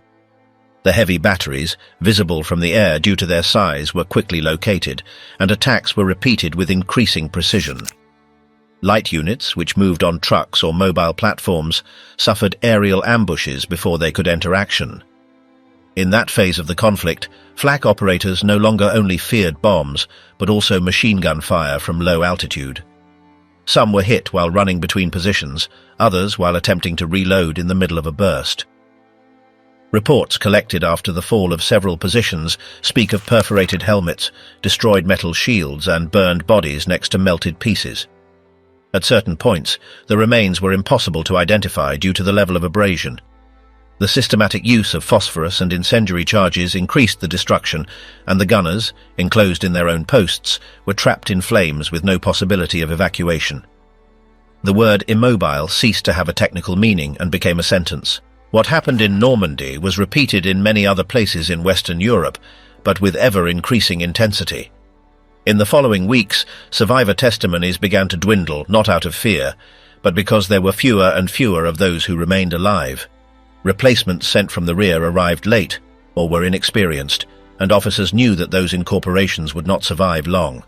The heavy batteries, visible from the air due to their size, were quickly located, and attacks were repeated with increasing precision. Light units, which moved on trucks or mobile platforms, suffered aerial ambushes before they could enter action. In that phase of the conflict, Flak operators no longer only feared bombs, but also machine gun fire from low altitude. Some were hit while running between positions, others while attempting to reload in the middle of a burst. Reports collected after the fall of several positions speak of perforated helmets, destroyed metal shields and burned bodies next to melted pieces. At certain points, the remains were impossible to identify due to the level of abrasion. The systematic use of phosphorus and incendiary charges increased the destruction, and the gunners, enclosed in their own posts, were trapped in flames with no possibility of evacuation. The word immobile ceased to have a technical meaning and became a sentence. What happened in Normandy was repeated in many other places in Western Europe, but with ever-increasing intensity. In the following weeks, survivor testimonies began to dwindle, not out of fear, but because there were fewer and fewer of those who remained alive. Replacements sent from the rear arrived late, or were inexperienced, and officers knew that those in corporations would not survive long.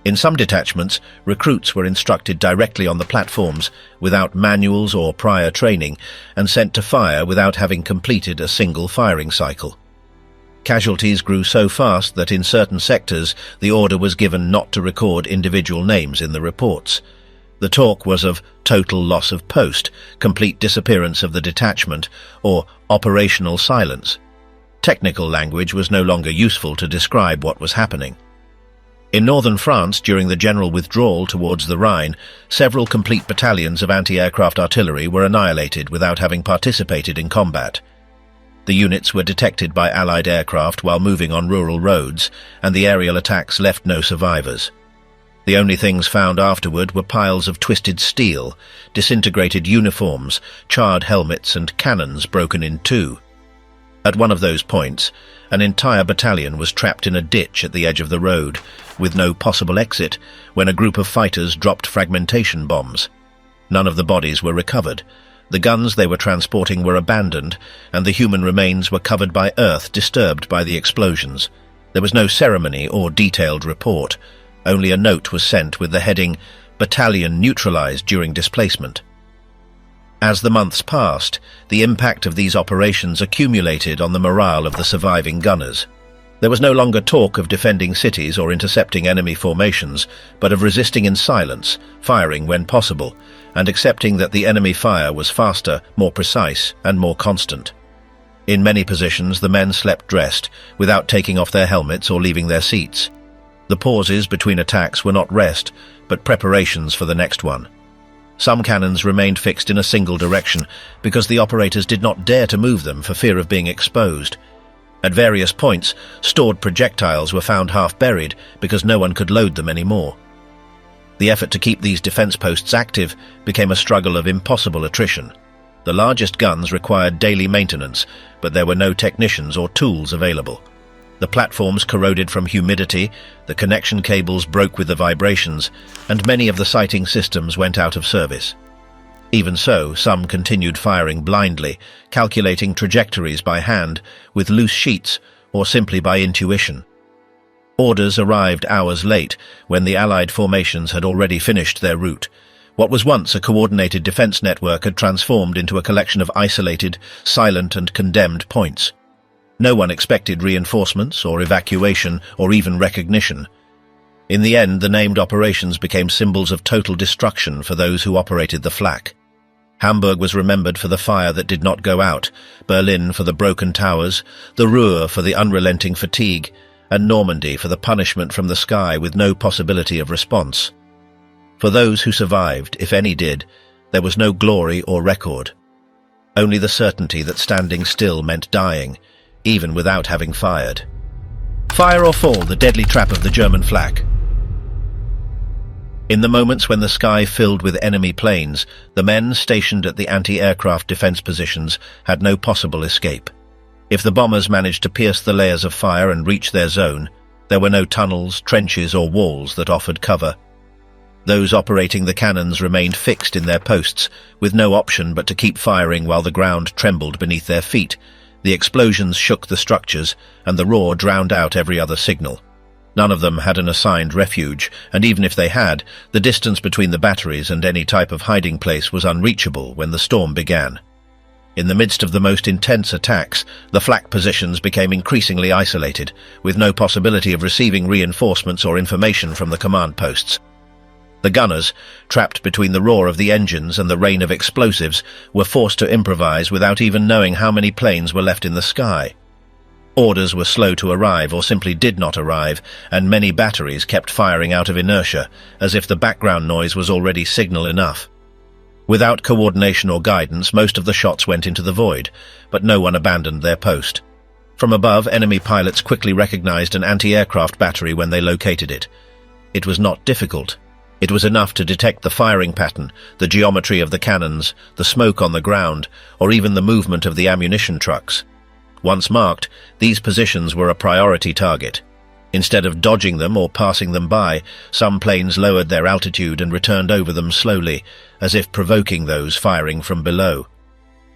In some detachments, recruits were instructed directly on the platforms, without manuals or prior training, and sent to fire without having completed a single firing cycle. Casualties grew so fast that in certain sectors the order was given not to record individual names in the reports. The talk was of total loss of post, complete disappearance of the detachment, or operational silence. Technical language was no longer useful to describe what was happening. In northern France, during the general withdrawal towards the Rhine, several complete battalions of anti-aircraft artillery were annihilated without having participated in combat. The units were detected by Allied aircraft while moving on rural roads, and the aerial attacks left no survivors. The only things found afterward were piles of twisted steel, disintegrated uniforms, charred helmets, and cannons broken in two. At one of those points, an entire battalion was trapped in a ditch at the edge of the road, with no possible exit, when a group of fighters dropped fragmentation bombs. None of the bodies were recovered. The guns they were transporting were abandoned, and the human remains were covered by earth disturbed by the explosions. There was no ceremony or detailed report. Only a note was sent with the heading, "Battalion neutralized during displacement." As the months passed, the impact of these operations accumulated on the morale of the surviving gunners. There was no longer talk of defending cities or intercepting enemy formations, but of resisting in silence, firing when possible, and accepting that the enemy fire was faster, more precise, and more constant. In many positions, the men slept dressed, without taking off their helmets or leaving their seats. The pauses between attacks were not rest, but preparations for the next one. Some cannons remained fixed in a single direction because the operators did not dare to move them for fear of being exposed. At various points, stored projectiles were found half buried because no one could load them anymore. The effort to keep these defense posts active became a struggle of impossible attrition. The largest guns required daily maintenance, but there were no technicians or tools available. The platforms corroded from humidity, the connection cables broke with the vibrations, and many of the sighting systems went out of service. Even so, some continued firing blindly, calculating trajectories by hand, with loose sheets, or simply by intuition. Orders arrived hours late, when the Allied formations had already finished their route. What was once a coordinated defense network had transformed into a collection of isolated, silent and condemned points. No one expected reinforcements or evacuation or even recognition. In the end, the named operations became symbols of total destruction for those who operated the Flak. Hamburg was remembered for the fire that did not go out, Berlin for the broken towers, the Ruhr for the unrelenting fatigue, and Normandy for the punishment from the sky with no possibility of response. For those who survived, if any did, there was no glory or record. Only the certainty that standing still meant dying, even without having fired. Fire or fall, the deadly trap of the German Flak. In the moments when the sky filled with enemy planes, the men stationed at the anti-aircraft defense positions had no possible escape. If the bombers managed to pierce the layers of fire and reach their zone, there were no tunnels, trenches or walls that offered cover. Those operating the cannons remained fixed in their posts, with no option but to keep firing while the ground trembled beneath their feet. The explosions shook the structures, and the roar drowned out every other signal. None of them had an assigned refuge, and even if they had, the distance between the batteries and any type of hiding place was unreachable when the storm began. In the midst of the most intense attacks, the Flak positions became increasingly isolated, with no possibility of receiving reinforcements or information from the command posts. The gunners, trapped between the roar of the engines and the rain of explosives, were forced to improvise without even knowing how many planes were left in the sky. Orders were slow to arrive or simply did not arrive, and many batteries kept firing out of inertia, as if the background noise was already signal enough. Without coordination or guidance, most of the shots went into the void, but no one abandoned their post. From above, enemy pilots quickly recognized an anti-aircraft battery when they located it. It was not difficult. It was enough to detect the firing pattern, the geometry of the cannons, the smoke on the ground, or even the movement of the ammunition trucks. Once marked, these positions were a priority target. Instead of dodging them or passing them by, some planes lowered their altitude and returned over them slowly, as if provoking those firing from below.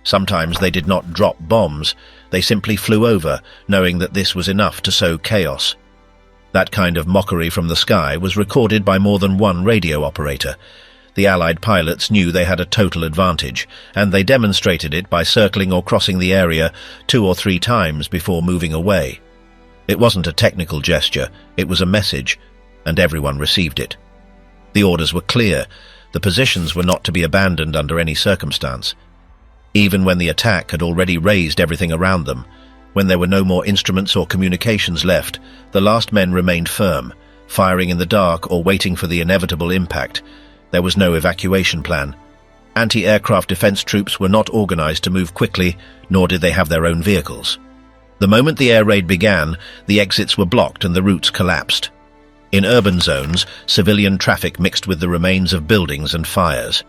Sometimes they did not drop bombs, they simply flew over, knowing that this was enough to sow chaos. That kind of mockery from the sky was recorded by more than one radio operator. The Allied pilots knew they had a total advantage, and they demonstrated it by circling or crossing the area 2 or 3 times before moving away. It wasn't a technical gesture, it was a message, and everyone received it. The orders were clear. The positions were not to be abandoned under any circumstance. Even when the attack had already razed everything around them, when there were no more instruments or communications left, the last men remained firm, firing in the dark or waiting for the inevitable impact. There was no evacuation plan. Anti-aircraft defense troops were not organized to move quickly, nor did they have their own vehicles. The moment the air raid began, the exits were blocked and the routes collapsed. In urban zones, civilian traffic mixed with the remains of buildings and fires.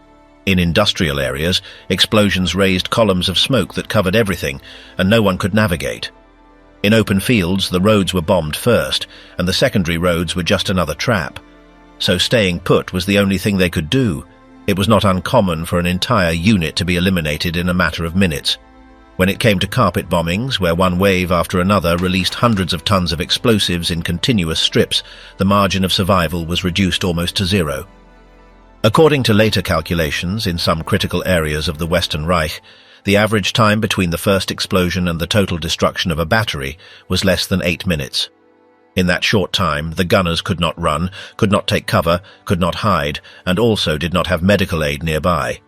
In industrial areas, explosions raised columns of smoke that covered everything, and no one could navigate. In open fields, the roads were bombed first, and the secondary roads were just another trap. So staying put was the only thing they could do. It was not uncommon for an entire unit to be eliminated in a matter of minutes. When it came to carpet bombings, where one wave after another released hundreds of tons of explosives in continuous strips, the margin of survival was reduced almost to zero. According to later calculations, in some critical areas of the Western Reich, the average time between the first explosion and the total destruction of a battery was less than 8 minutes. In that short time, the gunners could not run, could not take cover, could not hide, and also did not have medical aid nearby.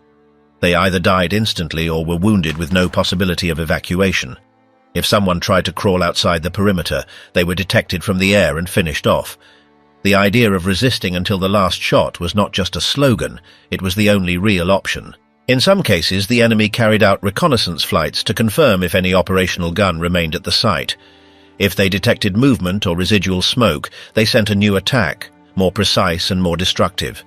They either died instantly or were wounded with no possibility of evacuation. If someone tried to crawl outside the perimeter, they were detected from the air and finished off. The idea of resisting until the last shot was not just a slogan, it was the only real option. In some cases, the enemy carried out reconnaissance flights to confirm if any operational gun remained at the site. If they detected movement or residual smoke, they sent a new attack, more precise and more destructive.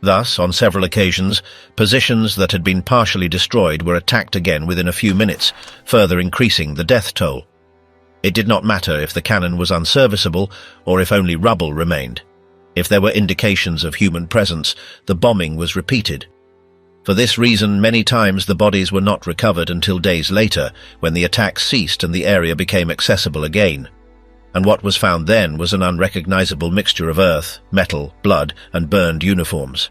Thus, on several occasions, positions that had been partially destroyed were attacked again within a few minutes, further increasing the death toll. It did not matter if the cannon was unserviceable or if only rubble remained. If there were indications of human presence, the bombing was repeated. For this reason, many times the bodies were not recovered until days later, when the attack ceased and the area became accessible again. And what was found then was an unrecognizable mixture of earth, metal, blood, and burned uniforms.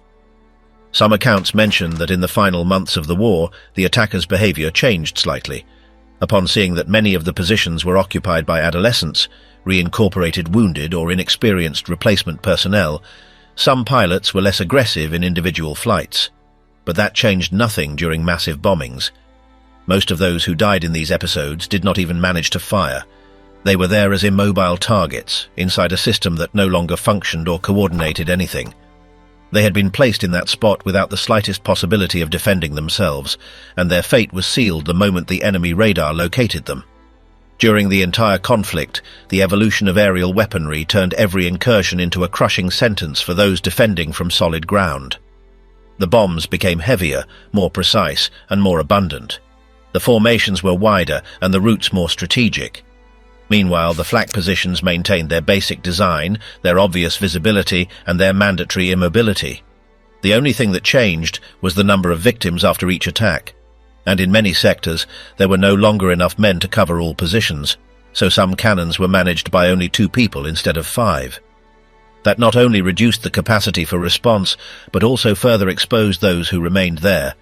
Some accounts mention that in the final months of the war, the attackers' behavior changed slightly. Upon seeing that many of the positions were occupied by adolescents, reincorporated wounded or inexperienced replacement personnel, some pilots were less aggressive in individual flights. But that changed nothing during massive bombings. Most of those who died in these episodes did not even manage to fire. They were there as immobile targets, inside a system that no longer functioned or coordinated anything. They had been placed in that spot without the slightest possibility of defending themselves, and their fate was sealed the moment the enemy radar located them. During the entire conflict, the evolution of aerial weaponry turned every incursion into a crushing sentence for those defending from solid ground. The bombs became heavier, more precise, and more abundant. The formations were wider and the routes more strategic. Meanwhile, the flak positions maintained their basic design, their obvious visibility, and their mandatory immobility. The only thing that changed was the number of victims after each attack. And in many sectors, there were no longer enough men to cover all positions, so some cannons were managed by only 2 people instead of 5. That not only reduced the capacity for response, but also further exposed those who remained there.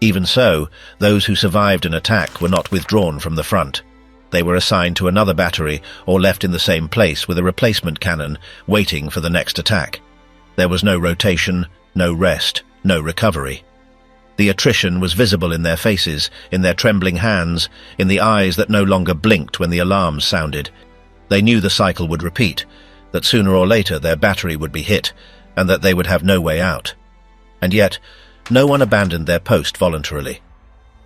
Even so, those who survived an attack were not withdrawn from the front. They were assigned to another battery or left in the same place with a replacement cannon, waiting for the next attack. There was no rotation, no rest, no recovery. The attrition was visible in their faces, in their trembling hands, in the eyes that no longer blinked when the alarms sounded. They knew the cycle would repeat, that sooner or later their battery would be hit, and that they would have no way out. And yet, no one abandoned their post voluntarily.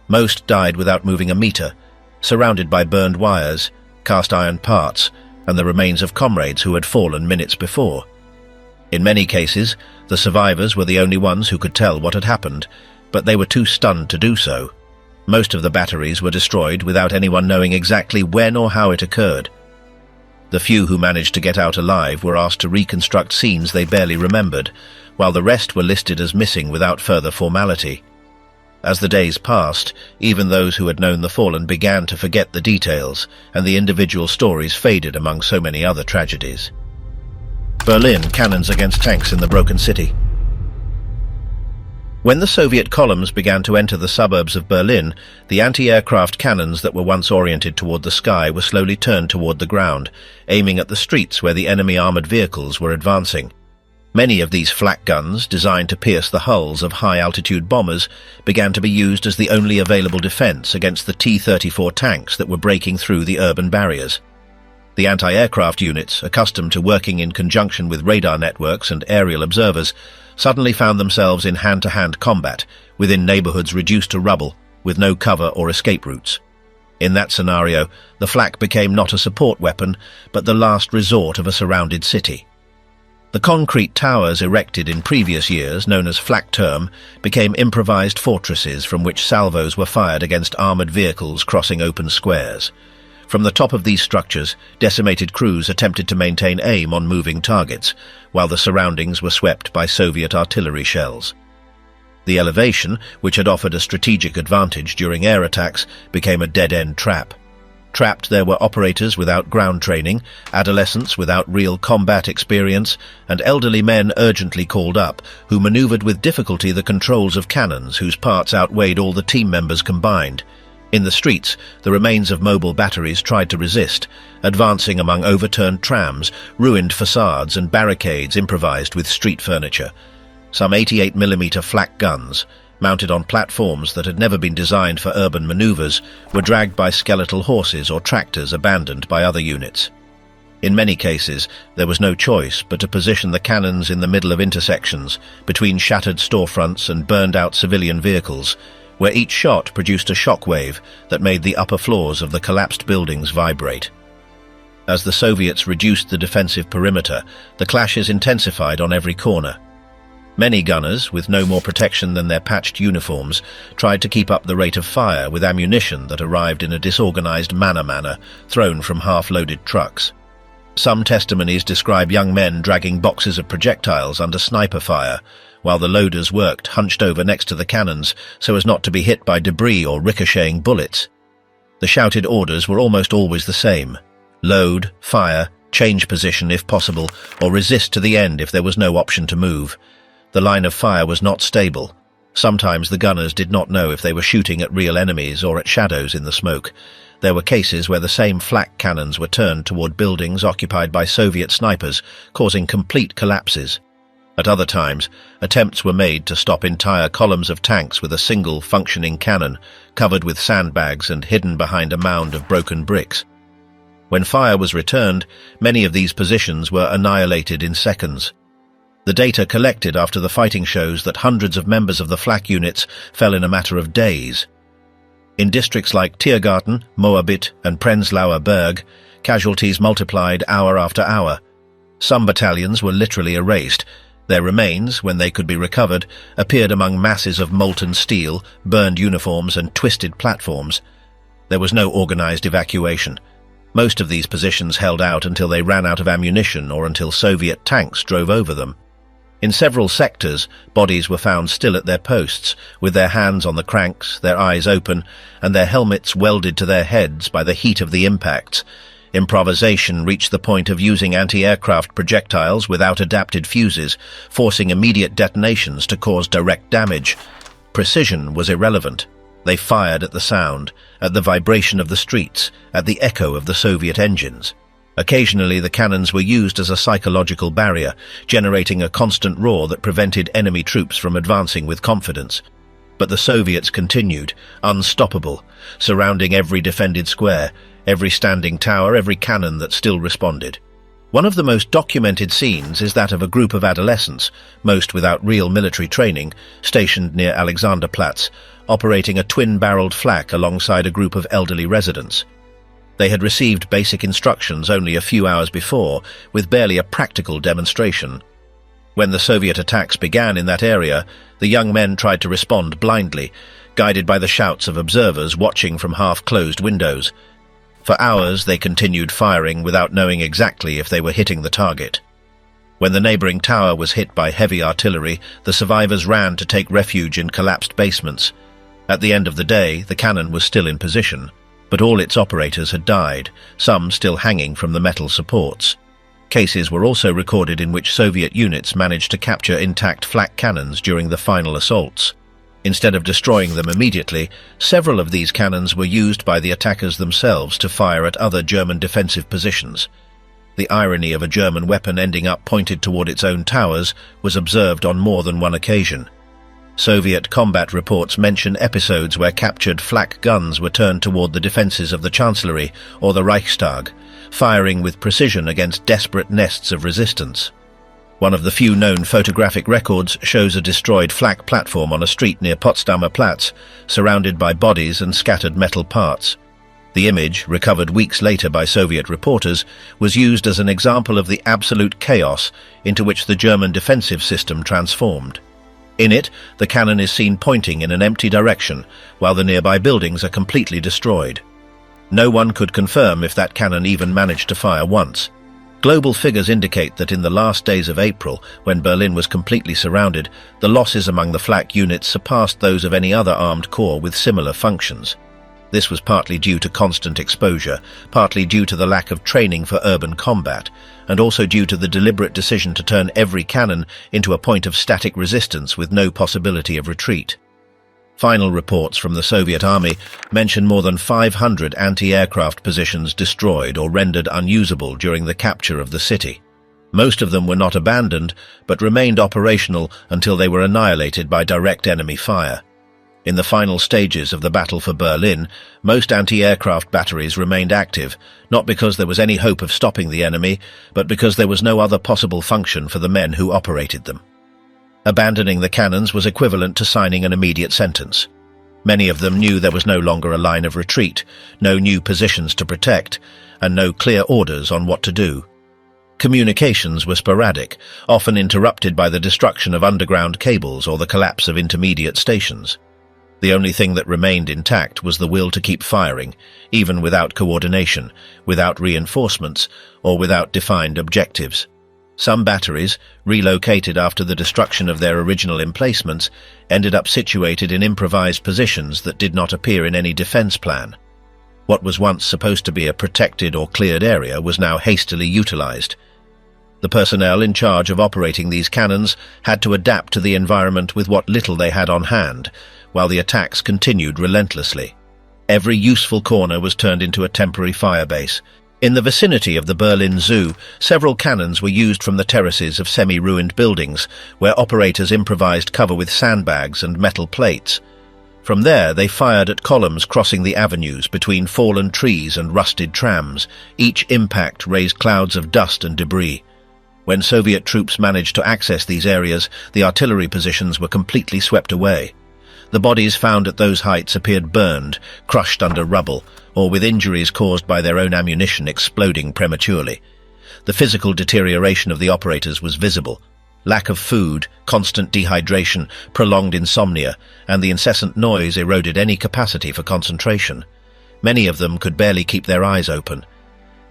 Most died without moving a meter, surrounded by burned wires, cast iron parts, and the remains of comrades who had fallen minutes before. In many cases, the survivors were the only ones who could tell what had happened, but they were too stunned to do so. Most of the batteries were destroyed without anyone knowing exactly when or how it occurred. The few who managed to get out alive were asked to reconstruct scenes they barely remembered, while the rest were listed as missing without further formality. As the days passed, even those who had known the fallen began to forget the details, and the individual stories faded among so many other tragedies. Berlin, cannons against tanks in the broken city. When the Soviet columns began to enter the suburbs of Berlin, the anti-aircraft cannons that were once oriented toward the sky were slowly turned toward the ground, aiming at the streets where the enemy armored vehicles were advancing. Many of these flak guns, designed to pierce the hulls of high-altitude bombers, began to be used as the only available defense against the T-34 tanks that were breaking through the urban barriers. The anti-aircraft units, accustomed to working in conjunction with radar networks and aerial observers, suddenly found themselves in hand-to-hand combat within neighborhoods reduced to rubble, with no cover or escape routes. In that scenario, the Flak became not a support weapon, but the last resort of a surrounded city. The concrete towers erected in previous years, known as Flakturm, became improvised fortresses from which salvos were fired against armoured vehicles crossing open squares. From the top of these structures, decimated crews attempted to maintain aim on moving targets, while the surroundings were swept by Soviet artillery shells. The elevation, which had offered a strategic advantage during air attacks, became a dead-end trap. Trapped there were operators without ground training, adolescents without real combat experience, and elderly men urgently called up, who maneuvered with difficulty the controls of cannons whose parts outweighed all the team members combined. In the streets, the remains of mobile batteries tried to resist, advancing among overturned trams, ruined facades and barricades improvised with street furniture. Some 88mm flak guns, mounted on platforms that had never been designed for urban maneuvers, were dragged by skeletal horses or tractors abandoned by other units. In many cases, there was no choice but to position the cannons in the middle of intersections, between shattered storefronts and burned-out civilian vehicles, where each shot produced a shockwave that made the upper floors of the collapsed buildings vibrate. As the Soviets reduced the defensive perimeter, the clashes intensified on every corner. Many gunners, with no more protection than their patched uniforms, tried to keep up the rate of fire with ammunition that arrived in a disorganized manner thrown from half-loaded trucks. Some testimonies describe young men dragging boxes of projectiles under sniper fire, while the loaders worked hunched over next to the cannons so as not to be hit by debris or ricocheting bullets. The shouted orders were almost always the same: load, fire, change position if possible, or resist to the end if there was no option to move. The line of fire was not stable. Sometimes the gunners did not know if they were shooting at real enemies or at shadows in the smoke. There were cases where the same flak cannons were turned toward buildings occupied by Soviet snipers, causing complete collapses. At other times, attempts were made to stop entire columns of tanks with a single functioning cannon, covered with sandbags and hidden behind a mound of broken bricks. When fire was returned, many of these positions were annihilated in seconds. The data collected after the fighting shows that hundreds of members of the flak units fell in a matter of days. In districts like Tiergarten, Moabit, and Prenzlauer Berg, casualties multiplied hour after hour. Some battalions were literally erased. Their remains, when they could be recovered, appeared among masses of molten steel, burned uniforms, and twisted platforms. There was no organized evacuation. Most of these positions held out until they ran out of ammunition or until Soviet tanks drove over them. In several sectors, bodies were found still at their posts, with their hands on the cranks, their eyes open, and their helmets welded to their heads by the heat of the impacts. Improvisation reached the point of using anti-aircraft projectiles without adapted fuses, forcing immediate detonations to cause direct damage. Precision was irrelevant. They fired at the sound, at the vibration of the streets, at the echo of the Soviet engines. Occasionally, the cannons were used as a psychological barrier, generating a constant roar that prevented enemy troops from advancing with confidence. But the Soviets continued, unstoppable, surrounding every defended square, every standing tower, every cannon that still responded. One of the most documented scenes is that of a group of adolescents, most without real military training, stationed near Alexanderplatz, operating a twin-barreled flak alongside a group of elderly residents. They had received basic instructions only a few hours before, with barely a practical demonstration. When the Soviet attacks began in that area, the young men tried to respond blindly, guided by the shouts of observers watching from half-closed windows. For hours they continued firing without knowing exactly if they were hitting the target. When the neighboring tower was hit by heavy artillery, the survivors ran to take refuge in collapsed basements. At the end of the day, the cannon was still in position, but all its operators had died, some still hanging from the metal supports. Cases were also recorded in which Soviet units managed to capture intact flak cannons during the final assaults. Instead of destroying them immediately, several of these cannons were used by the attackers themselves to fire at other German defensive positions. The irony of a German weapon ending up pointed toward its own towers was observed on more than one occasion. Soviet combat reports mention episodes where captured Flak guns were turned toward the defences of the Chancellery or the Reichstag, firing with precision against desperate nests of resistance. One of the few known photographic records shows a destroyed Flak platform on a street near Potsdamer Platz, surrounded by bodies and scattered metal parts. The image, recovered weeks later by Soviet reporters, was used as an example of the absolute chaos into which the German defensive system transformed. In it, the cannon is seen pointing in an empty direction, while the nearby buildings are completely destroyed. No one could confirm if that cannon even managed to fire once. Global figures indicate that in the last days of April, when Berlin was completely surrounded, the losses among the Flak units surpassed those of any other armed corps with similar functions. This was partly due to constant exposure, partly due to the lack of training for urban combat, and also due to the deliberate decision to turn every cannon into a point of static resistance with no possibility of retreat. Final reports from the Soviet army mention more than 500 anti-aircraft positions destroyed or rendered unusable during the capture of the city. Most of them were not abandoned, but remained operational until they were annihilated by direct enemy fire. In the final stages of the battle for Berlin, most anti-aircraft batteries remained active, not because there was any hope of stopping the enemy, but because there was no other possible function for the men who operated them. Abandoning the cannons was equivalent to signing an immediate sentence. Many of them knew there was no longer a line of retreat, no new positions to protect, and no clear orders on what to do. Communications were sporadic, often interrupted by the destruction of underground cables or the collapse of intermediate stations. The only thing that remained intact was the will to keep firing, even without coordination, without reinforcements, or without defined objectives. Some batteries, relocated after the destruction of their original emplacements, ended up situated in improvised positions that did not appear in any defense plan. What was once supposed to be a protected or cleared area was now hastily utilized. The personnel in charge of operating these cannons had to adapt to the environment with what little they had on hand, while the attacks continued relentlessly. Every useful corner was turned into a temporary firebase. In the vicinity of the Berlin Zoo, several cannons were used from the terraces of semi-ruined buildings, where operators improvised cover with sandbags and metal plates. From there, they fired at columns crossing the avenues between fallen trees and rusted trams. Each impact raised clouds of dust and debris. When Soviet troops managed to access these areas, the artillery positions were completely swept away. The bodies found at those heights appeared burned, crushed under rubble, or with injuries caused by their own ammunition exploding prematurely. The physical deterioration of the operators was visible. Lack of food, constant dehydration, prolonged insomnia, and the incessant noise eroded any capacity for concentration. Many of them could barely keep their eyes open.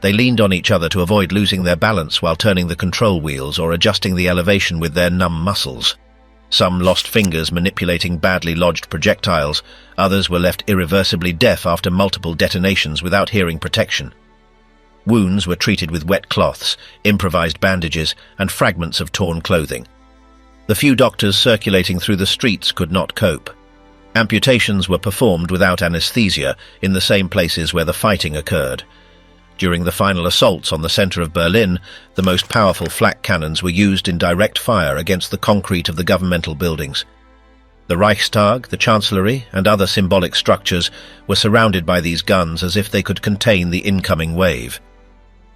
They leaned on each other to avoid losing their balance while turning the control wheels or adjusting the elevation with their numb muscles. Some lost fingers manipulating badly lodged projectiles, others were left irreversibly deaf after multiple detonations without hearing protection. Wounds were treated with wet cloths, improvised bandages, and fragments of torn clothing. The few doctors circulating through the streets could not cope. Amputations were performed without anesthesia in the same places where the fighting occurred. During the final assaults on the center of Berlin, the most powerful flak cannons were used in direct fire against the concrete of the governmental buildings. The Reichstag, the Chancellery, and other symbolic structures were surrounded by these guns as if they could contain the incoming wave.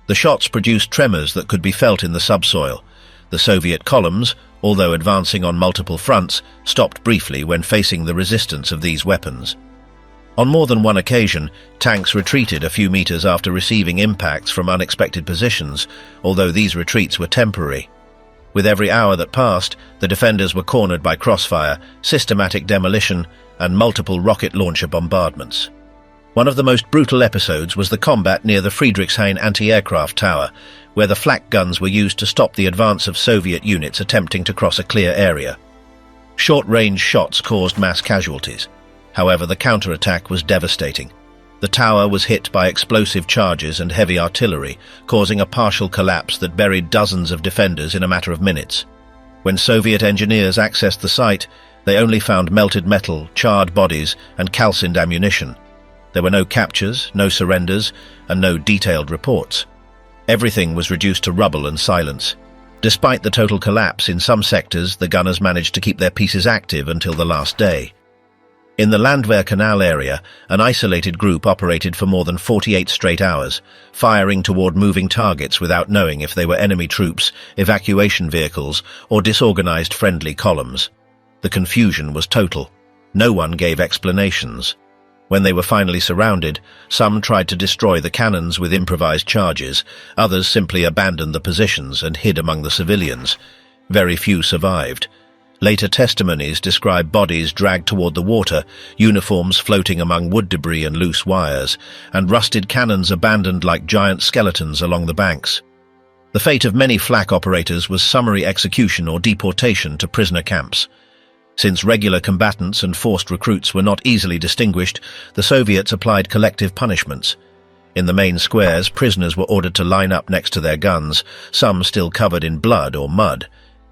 The shots produced tremors that could be felt in the subsoil. The Soviet columns, although advancing on multiple fronts, stopped briefly when facing the resistance of these weapons. On more than one occasion, tanks retreated a few meters after receiving impacts from unexpected positions, although these retreats were temporary. With every hour that passed, the defenders were cornered by crossfire, systematic demolition, and multiple rocket launcher bombardments. One of the most brutal episodes was the combat near the Friedrichshain anti-aircraft tower, where the flak guns were used to stop the advance of Soviet units attempting to cross a clear area. Short-range shots caused mass casualties. However, the counterattack was devastating. The tower was hit by explosive charges and heavy artillery, causing a partial collapse that buried dozens of defenders in a matter of minutes. When Soviet engineers accessed the site, they only found melted metal, charred bodies, and calcined ammunition. There were no captures, no surrenders, and no detailed reports. Everything was reduced to rubble and silence. Despite the total collapse in some sectors, the gunners managed to keep their pieces active until the last day. In the Landwehr Canal area, an isolated group operated for more than 48 straight hours, firing toward moving targets without knowing if they were enemy troops, evacuation vehicles, or disorganized friendly columns. The confusion was total. No one gave explanations. When they were finally surrounded, some tried to destroy the cannons with improvised charges, others simply abandoned the positions and hid among the civilians. Very few survived. Later testimonies describe bodies dragged toward the water, uniforms floating among wood debris and loose wires, and rusted cannons abandoned like giant skeletons along the banks. The fate of many flak operators was summary execution or deportation to prisoner camps. Since regular combatants and forced recruits were not easily distinguished, the Soviets applied collective punishments. In the main squares, prisoners were ordered to line up next to their guns, some still covered in blood or mud.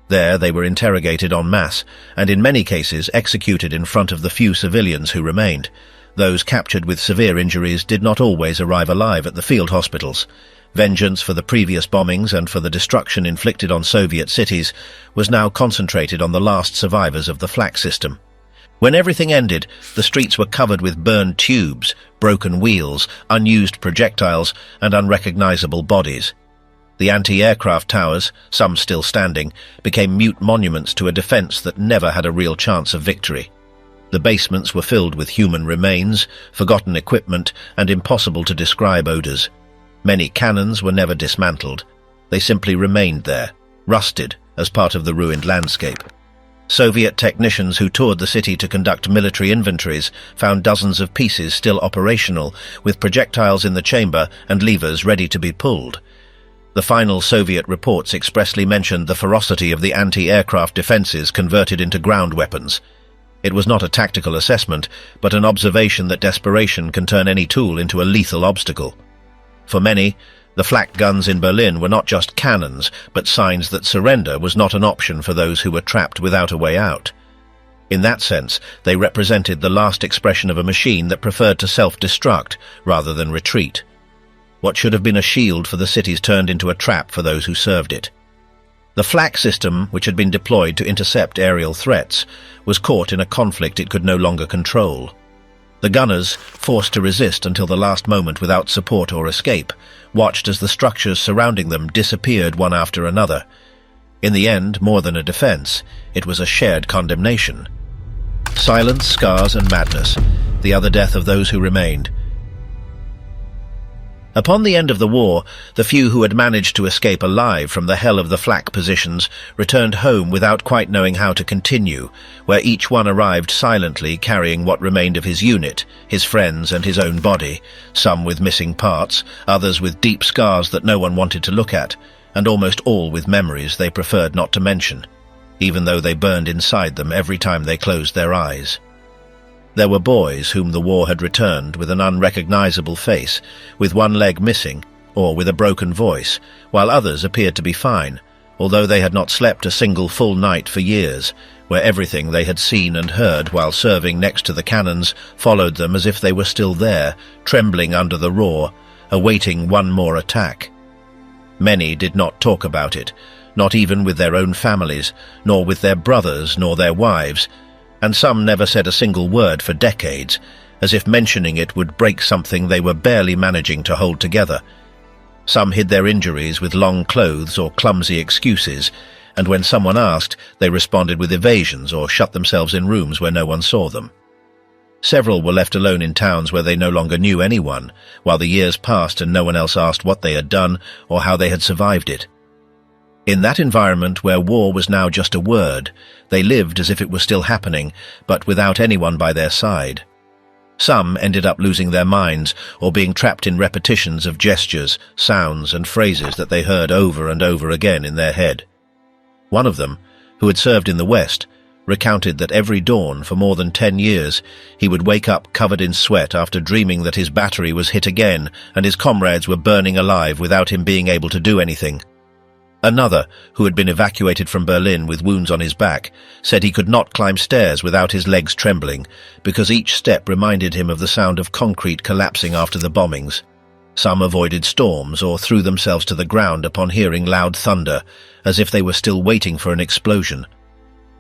There they were interrogated en masse, and in many cases executed in front of the few civilians who remained. Those captured with severe injuries did not always arrive alive at the field hospitals. Vengeance for the previous bombings and for the destruction inflicted on Soviet cities was now concentrated on the last survivors of the Flak system. When everything ended, the streets were covered with burned tubes, broken wheels, unused projectiles, and unrecognizable bodies. The anti-aircraft towers, some still standing, became mute monuments to a defense that never had a real chance of victory. The basements were filled with human remains, forgotten equipment, and impossible to describe odors. Many cannons were never dismantled. They simply remained there, rusted as part of the ruined landscape. Soviet technicians who toured the city to conduct military inventories found dozens of pieces still operational, with projectiles in the chamber and levers ready to be pulled. The final Soviet reports expressly mentioned the ferocity of the anti-aircraft defenses converted into ground weapons. It was not a tactical assessment, but an observation that desperation can turn any tool into a lethal obstacle. For many, the flak guns in Berlin were not just cannons, but signs that surrender was not an option for those who were trapped without a way out. In that sense, they represented the last expression of a machine that preferred to self-destruct rather than retreat. What should have been a shield for the cities turned into a trap for those who served it. The flak system, which had been deployed to intercept aerial threats, was caught in a conflict it could no longer control. The gunners, forced to resist until the last moment without support or escape, watched as the structures surrounding them disappeared one after another. In the end, more than a defense, it was a shared condemnation. Silence, scars, and madness, the other death of those who remained. Upon the end of the war, the few who had managed to escape alive from the hell of the flak positions returned home without quite knowing how to continue, where each one arrived silently carrying what remained of his unit, his friends and his own body, some with missing parts, others with deep scars that no one wanted to look at, and almost all with memories they preferred not to mention, even though they burned inside them every time they closed their eyes. There were boys whom the war had returned with an unrecognizable face, with one leg missing, or with a broken voice, while others appeared to be fine, although they had not slept a single full night for years, where everything they had seen and heard while serving next to the cannons followed them as if they were still there, trembling under the roar, awaiting one more attack. Many did not talk about it, not even with their own families, nor with their brothers nor their wives, and some never said a single word for decades, as if mentioning it would break something they were barely managing to hold together. Some hid their injuries with long clothes or clumsy excuses, and when someone asked, they responded with evasions or shut themselves in rooms where no one saw them. Several were left alone in towns where they no longer knew anyone, while the years passed and no one else asked what they had done or how they had survived it. In that environment where war was now just a word, they lived as if it was still happening, but without anyone by their side. Some ended up losing their minds or being trapped in repetitions of gestures, sounds, and phrases that they heard over and over again in their head. One of them, who had served in the West, recounted that every dawn for more than 10 years he would wake up covered in sweat after dreaming that his battery was hit again and his comrades were burning alive without him being able to do anything. Another, who had been evacuated from Berlin with wounds on his back, said he could not climb stairs without his legs trembling, because each step reminded him of the sound of concrete collapsing after the bombings. Some avoided storms or threw themselves to the ground upon hearing loud thunder, as if they were still waiting for an explosion.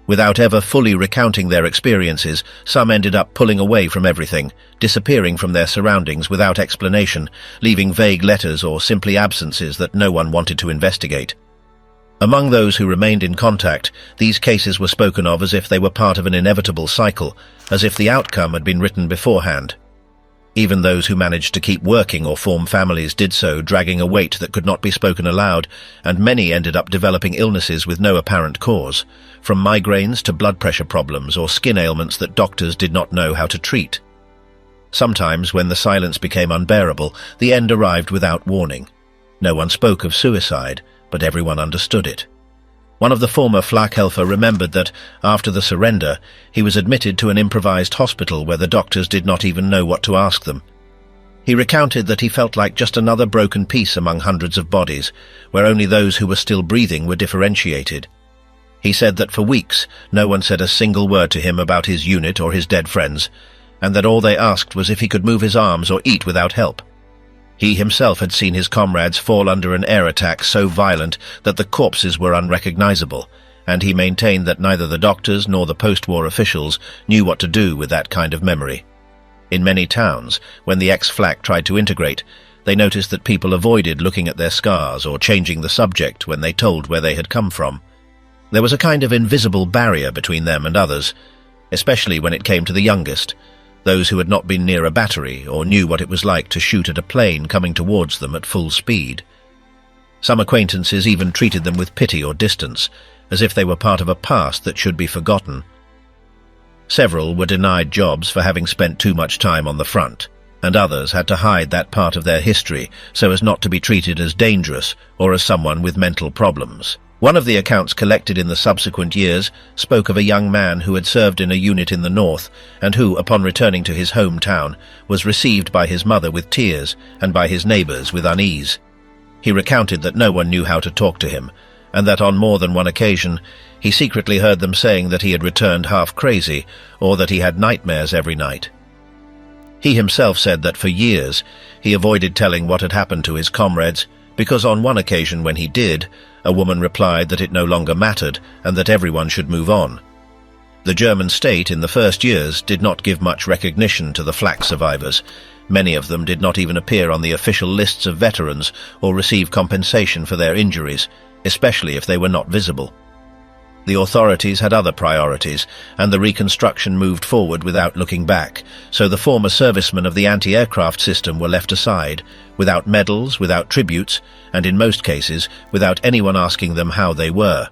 Without ever fully recounting their experiences, some ended up pulling away from everything, disappearing from their surroundings without explanation, leaving vague letters or simply absences that no one wanted to investigate. Among those who remained in contact, these cases were spoken of as if they were part of an inevitable cycle, as if the outcome had been written beforehand. Even those who managed to keep working or form families did so, dragging a weight that could not be spoken aloud, and many ended up developing illnesses with no apparent cause, from migraines to blood pressure problems or skin ailments that doctors did not know how to treat. Sometimes, when the silence became unbearable, the end arrived without warning. No one spoke of suicide, but everyone understood it. One of the former Flak helfer remembered that, after the surrender, he was admitted to an improvised hospital where the doctors did not even know what to ask them. He recounted that he felt like just another broken piece among hundreds of bodies, where only those who were still breathing were differentiated. He said that for weeks no one said a single word to him about his unit or his dead friends, and that all they asked was if he could move his arms or eat without help. He himself had seen his comrades fall under an air attack so violent that the corpses were unrecognizable, and he maintained that neither the doctors nor the post-war officials knew what to do with that kind of memory. In many towns, when the ex-Flak tried to integrate, they noticed that people avoided looking at their scars or changing the subject when they told where they had come from. There was a kind of invisible barrier between them and others, especially when it came to the youngest, those who had not been near a battery or knew what it was like to shoot at a plane coming towards them at full speed. Some acquaintances even treated them with pity or distance, as if they were part of a past that should be forgotten. Several were denied jobs for having spent too much time on the front, and others had to hide that part of their history so as not to be treated as dangerous or as someone with mental problems. One of the accounts collected in the subsequent years spoke of a young man who had served in a unit in the north and who, upon returning to his hometown, was received by his mother with tears and by his neighbors with unease. He recounted that no one knew how to talk to him, and that on more than one occasion he secretly heard them saying that he had returned half crazy or that he had nightmares every night. He himself said that for years he avoided telling what had happened to his comrades because on one occasion when he did, a woman replied that it no longer mattered and that everyone should move on. The German state in the first years did not give much recognition to the Flak survivors. Many of them did not even appear on the official lists of veterans or receive compensation for their injuries, especially if they were not visible. The authorities had other priorities, and the reconstruction moved forward without looking back, so the former servicemen of the anti-aircraft system were left aside, without medals, without tributes, and in most cases, without anyone asking them how they were.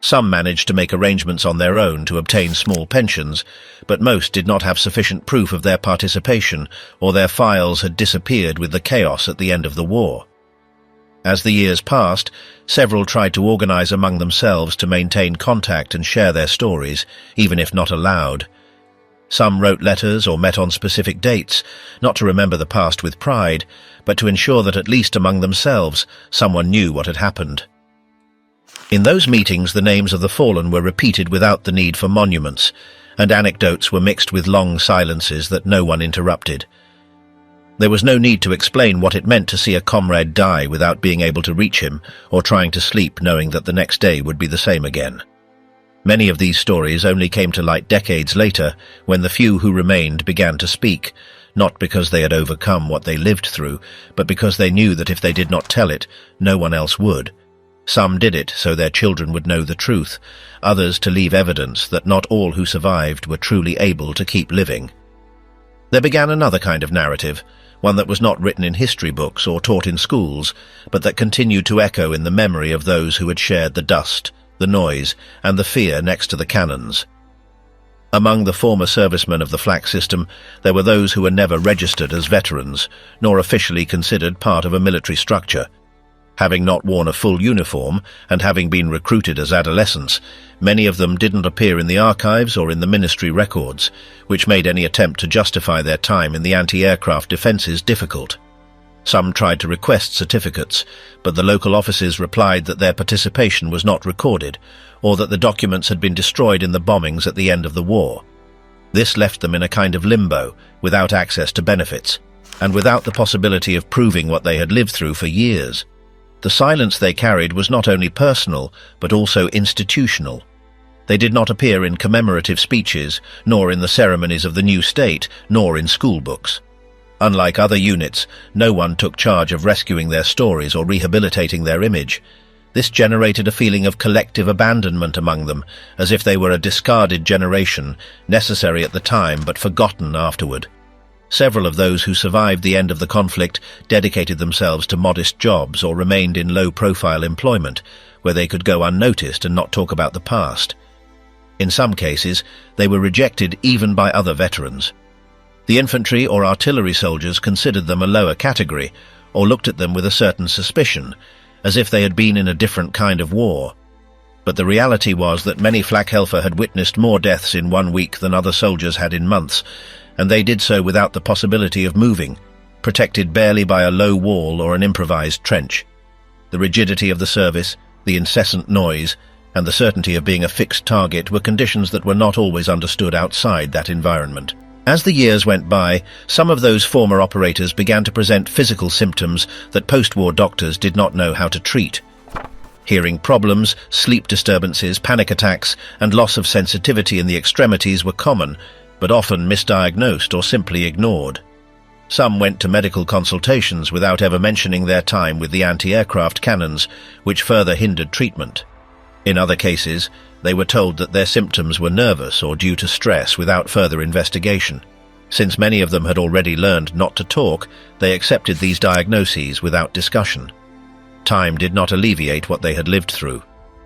Some managed to make arrangements on their own to obtain small pensions, but most did not have sufficient proof of their participation, or their files had disappeared with the chaos at the end of the war. As the years passed, several tried to organize among themselves to maintain contact and share their stories, even if not aloud. Some wrote letters or met on specific dates, not to remember the past with pride, but to ensure that at least among themselves someone knew what had happened. In those meetings, the names of the fallen were repeated without the need for monuments, and anecdotes were mixed with long silences that no one interrupted. There was no need to explain what it meant to see a comrade die without being able to reach him, or trying to sleep knowing that the next day would be the same again. Many of these stories only came to light decades later, when the few who remained began to speak, not because they had overcome what they lived through, but because they knew that if they did not tell it, no one else would. Some did it so their children would know the truth, others to leave evidence that not all who survived were truly able to keep living. There began another kind of narrative, one that was not written in history books or taught in schools, but that continued to echo in the memory of those who had shared the dust, the noise, and the fear next to the cannons. Among the former servicemen of the Flak system, there were those who were never registered as veterans, nor officially considered part of a military structure. Having not worn a full uniform, and having been recruited as adolescents, many of them didn't appear in the archives or in the ministry records, which made any attempt to justify their time in the anti-aircraft defences difficult. Some tried to request certificates, but the local offices replied that their participation was not recorded, or that the documents had been destroyed in the bombings at the end of the war. This left them in a kind of limbo, without access to benefits. and without the possibility of proving what they had lived through for years. The silence they carried was not only personal, but also institutional. They did not appear in commemorative speeches, nor in the ceremonies of the new state, nor in school books. Unlike other units, no one took charge of rescuing their stories or rehabilitating their image. This generated a feeling of collective abandonment among them, as if they were a discarded generation, necessary at the time but forgotten afterward. Several of those who survived the end of the conflict dedicated themselves to modest jobs or remained in low-profile employment, where they could go unnoticed and not talk about the past. In some cases, they were rejected even by other veterans. The infantry or artillery soldiers considered them a lower category, or looked at them with a certain suspicion, as if they had been in a different kind of war. But the reality was that many Flakhelfer had witnessed more deaths in 1 week than other soldiers had in months, and they did so without the possibility of moving, protected barely by a low wall or an improvised trench. The rigidity of the service, the incessant noise, and the certainty of being a fixed target were conditions that were not always understood outside that environment. As the years went by, some of those former operators began to present physical symptoms that post-war doctors did not know how to treat. Hearing problems, sleep disturbances, panic attacks, and loss of sensitivity in the extremities were common, but often misdiagnosed or simply ignored. Some went to medical consultations without ever mentioning their time with the anti-aircraft cannons, which further hindered treatment. In other cases, they were told that their symptoms were nervous or due to stress without further investigation. Since many of them had already learned not to talk, they accepted these diagnoses without discussion. Time did not alleviate what they had lived through.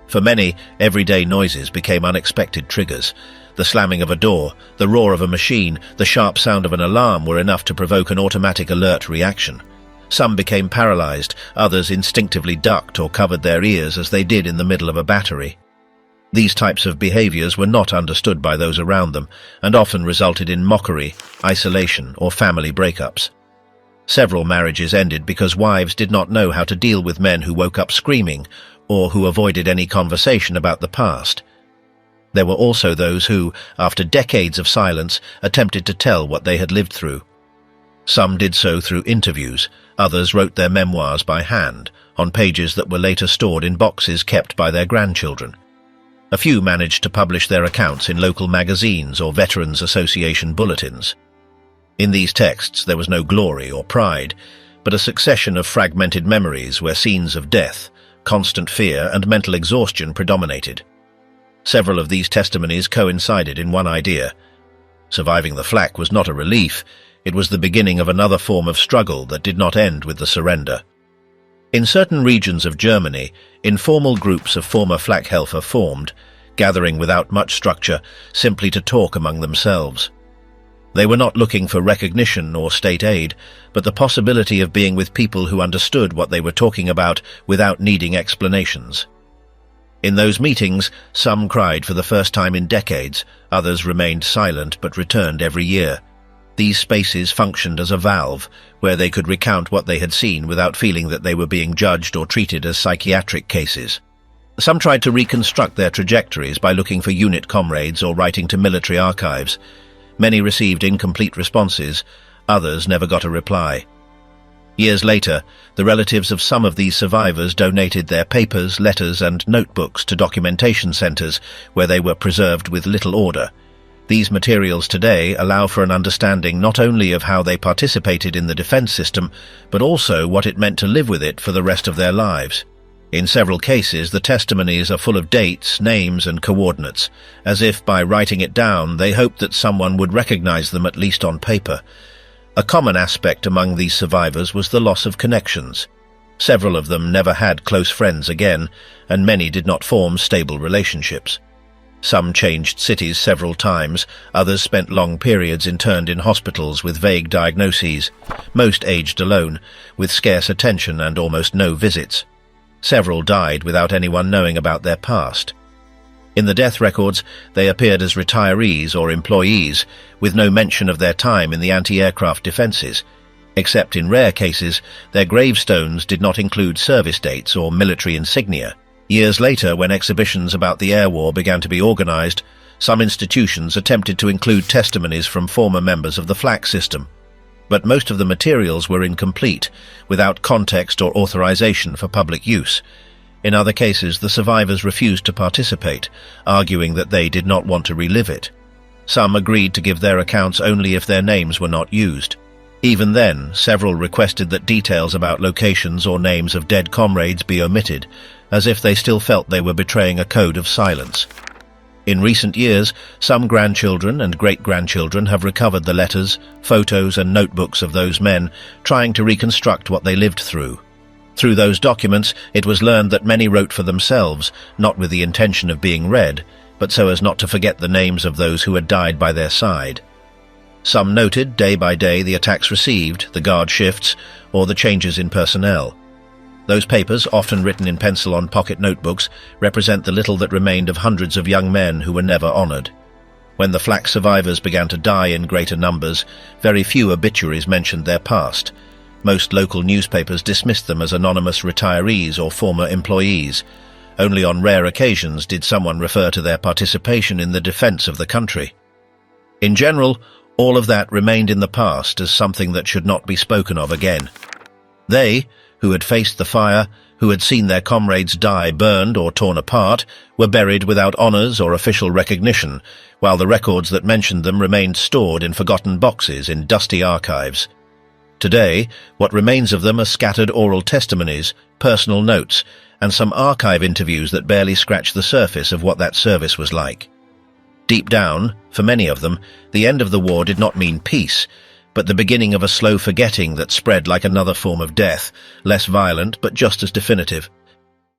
For many, everyday noises became unexpected triggers. The slamming of a door, the roar of a machine, the sharp sound of an alarm were enough to provoke an automatic alert reaction. Some became paralyzed, others instinctively ducked or covered their ears as they did in the middle of a battery. These types of behaviors were not understood by those around them, and often resulted in mockery, isolation, or family breakups. Several marriages ended because wives did not know how to deal with men who woke up screaming, or who avoided any conversation about the past. There were also those who, after decades of silence, attempted to tell what they had lived through. Some did so through interviews, others wrote their memoirs by hand, on pages that were later stored in boxes kept by their grandchildren. A few managed to publish their accounts in local magazines or Veterans Association bulletins. In these texts there was no glory or pride, but a succession of fragmented memories where scenes of death, constant fear, and mental exhaustion predominated. Several of these testimonies coincided in one idea. Surviving the flak was not a relief, it was the beginning of another form of struggle that did not end with the surrender. In certain regions of Germany, informal groups of former Flakhelfer formed, gathering without much structure, simply to talk among themselves. They were not looking for recognition or state aid, but the possibility of being with people who understood what they were talking about without needing explanations. In those meetings, some cried for the first time in decades, others remained silent but returned every year. These spaces functioned as a valve, where they could recount what they had seen without feeling that they were being judged or treated as psychiatric cases. Some tried to reconstruct their trajectories by looking for unit comrades or writing to military archives. Many received incomplete responses, others never got a reply. Years later, the relatives of some of these survivors donated their papers, letters, and notebooks to documentation centers where they were preserved with little order. These materials today allow for an understanding not only of how they participated in the defense system, but also what it meant to live with it for the rest of their lives. In several cases, the testimonies are full of dates, names, and coordinates, as if by writing it down they hoped that someone would recognize them at least on paper. A common aspect among these survivors was the loss of connections. Several of them never had close friends again, and many did not form stable relationships. Some changed cities several times, others spent long periods interned in hospitals with vague diagnoses, most aged alone, with scarce attention and almost no visits. Several died without anyone knowing about their past. In the death records, they appeared as retirees or employees, with no mention of their time in the anti-aircraft defenses. Except in rare cases, their gravestones did not include service dates or military insignia. Years later, when exhibitions about the air war began to be organized, some institutions attempted to include testimonies from former members of the Flak system. but most of the materials were incomplete, without context or authorization for public use. In other cases, the survivors refused to participate, arguing that they did not want to relive it. Some agreed to give their accounts only if their names were not used. Even then, several requested that details about locations or names of dead comrades be omitted, as if they still felt they were betraying a code of silence. In recent years, some grandchildren and great-grandchildren have recovered the letters, photos and notebooks of those men, trying to reconstruct what they lived through. Through those documents, it was learned that many wrote for themselves, not with the intention of being read, but so as not to forget the names of those who had died by their side. Some noted, day by day, the attacks received, the guard shifts, or the changes in personnel. Those papers, often written in pencil on pocket notebooks, represent the little that remained of hundreds of young men who were never honored. When the Flak survivors began to die in greater numbers, very few obituaries mentioned their past. Most local newspapers dismissed them as anonymous retirees or former employees. Only on rare occasions did someone refer to their participation in the defense of the country. In general, all of that remained in the past as something that should not be spoken of again. They, who had faced the fire, who had seen their comrades die burned or torn apart, were buried without honors or official recognition, while the records that mentioned them remained stored in forgotten boxes in dusty archives. Today, what remains of them are scattered oral testimonies, personal notes, and some archive interviews that barely scratch the surface of what that service was like. Deep down, for many of them, the end of the war did not mean peace, but the beginning of a slow forgetting that spread like another form of death, less violent but just as definitive.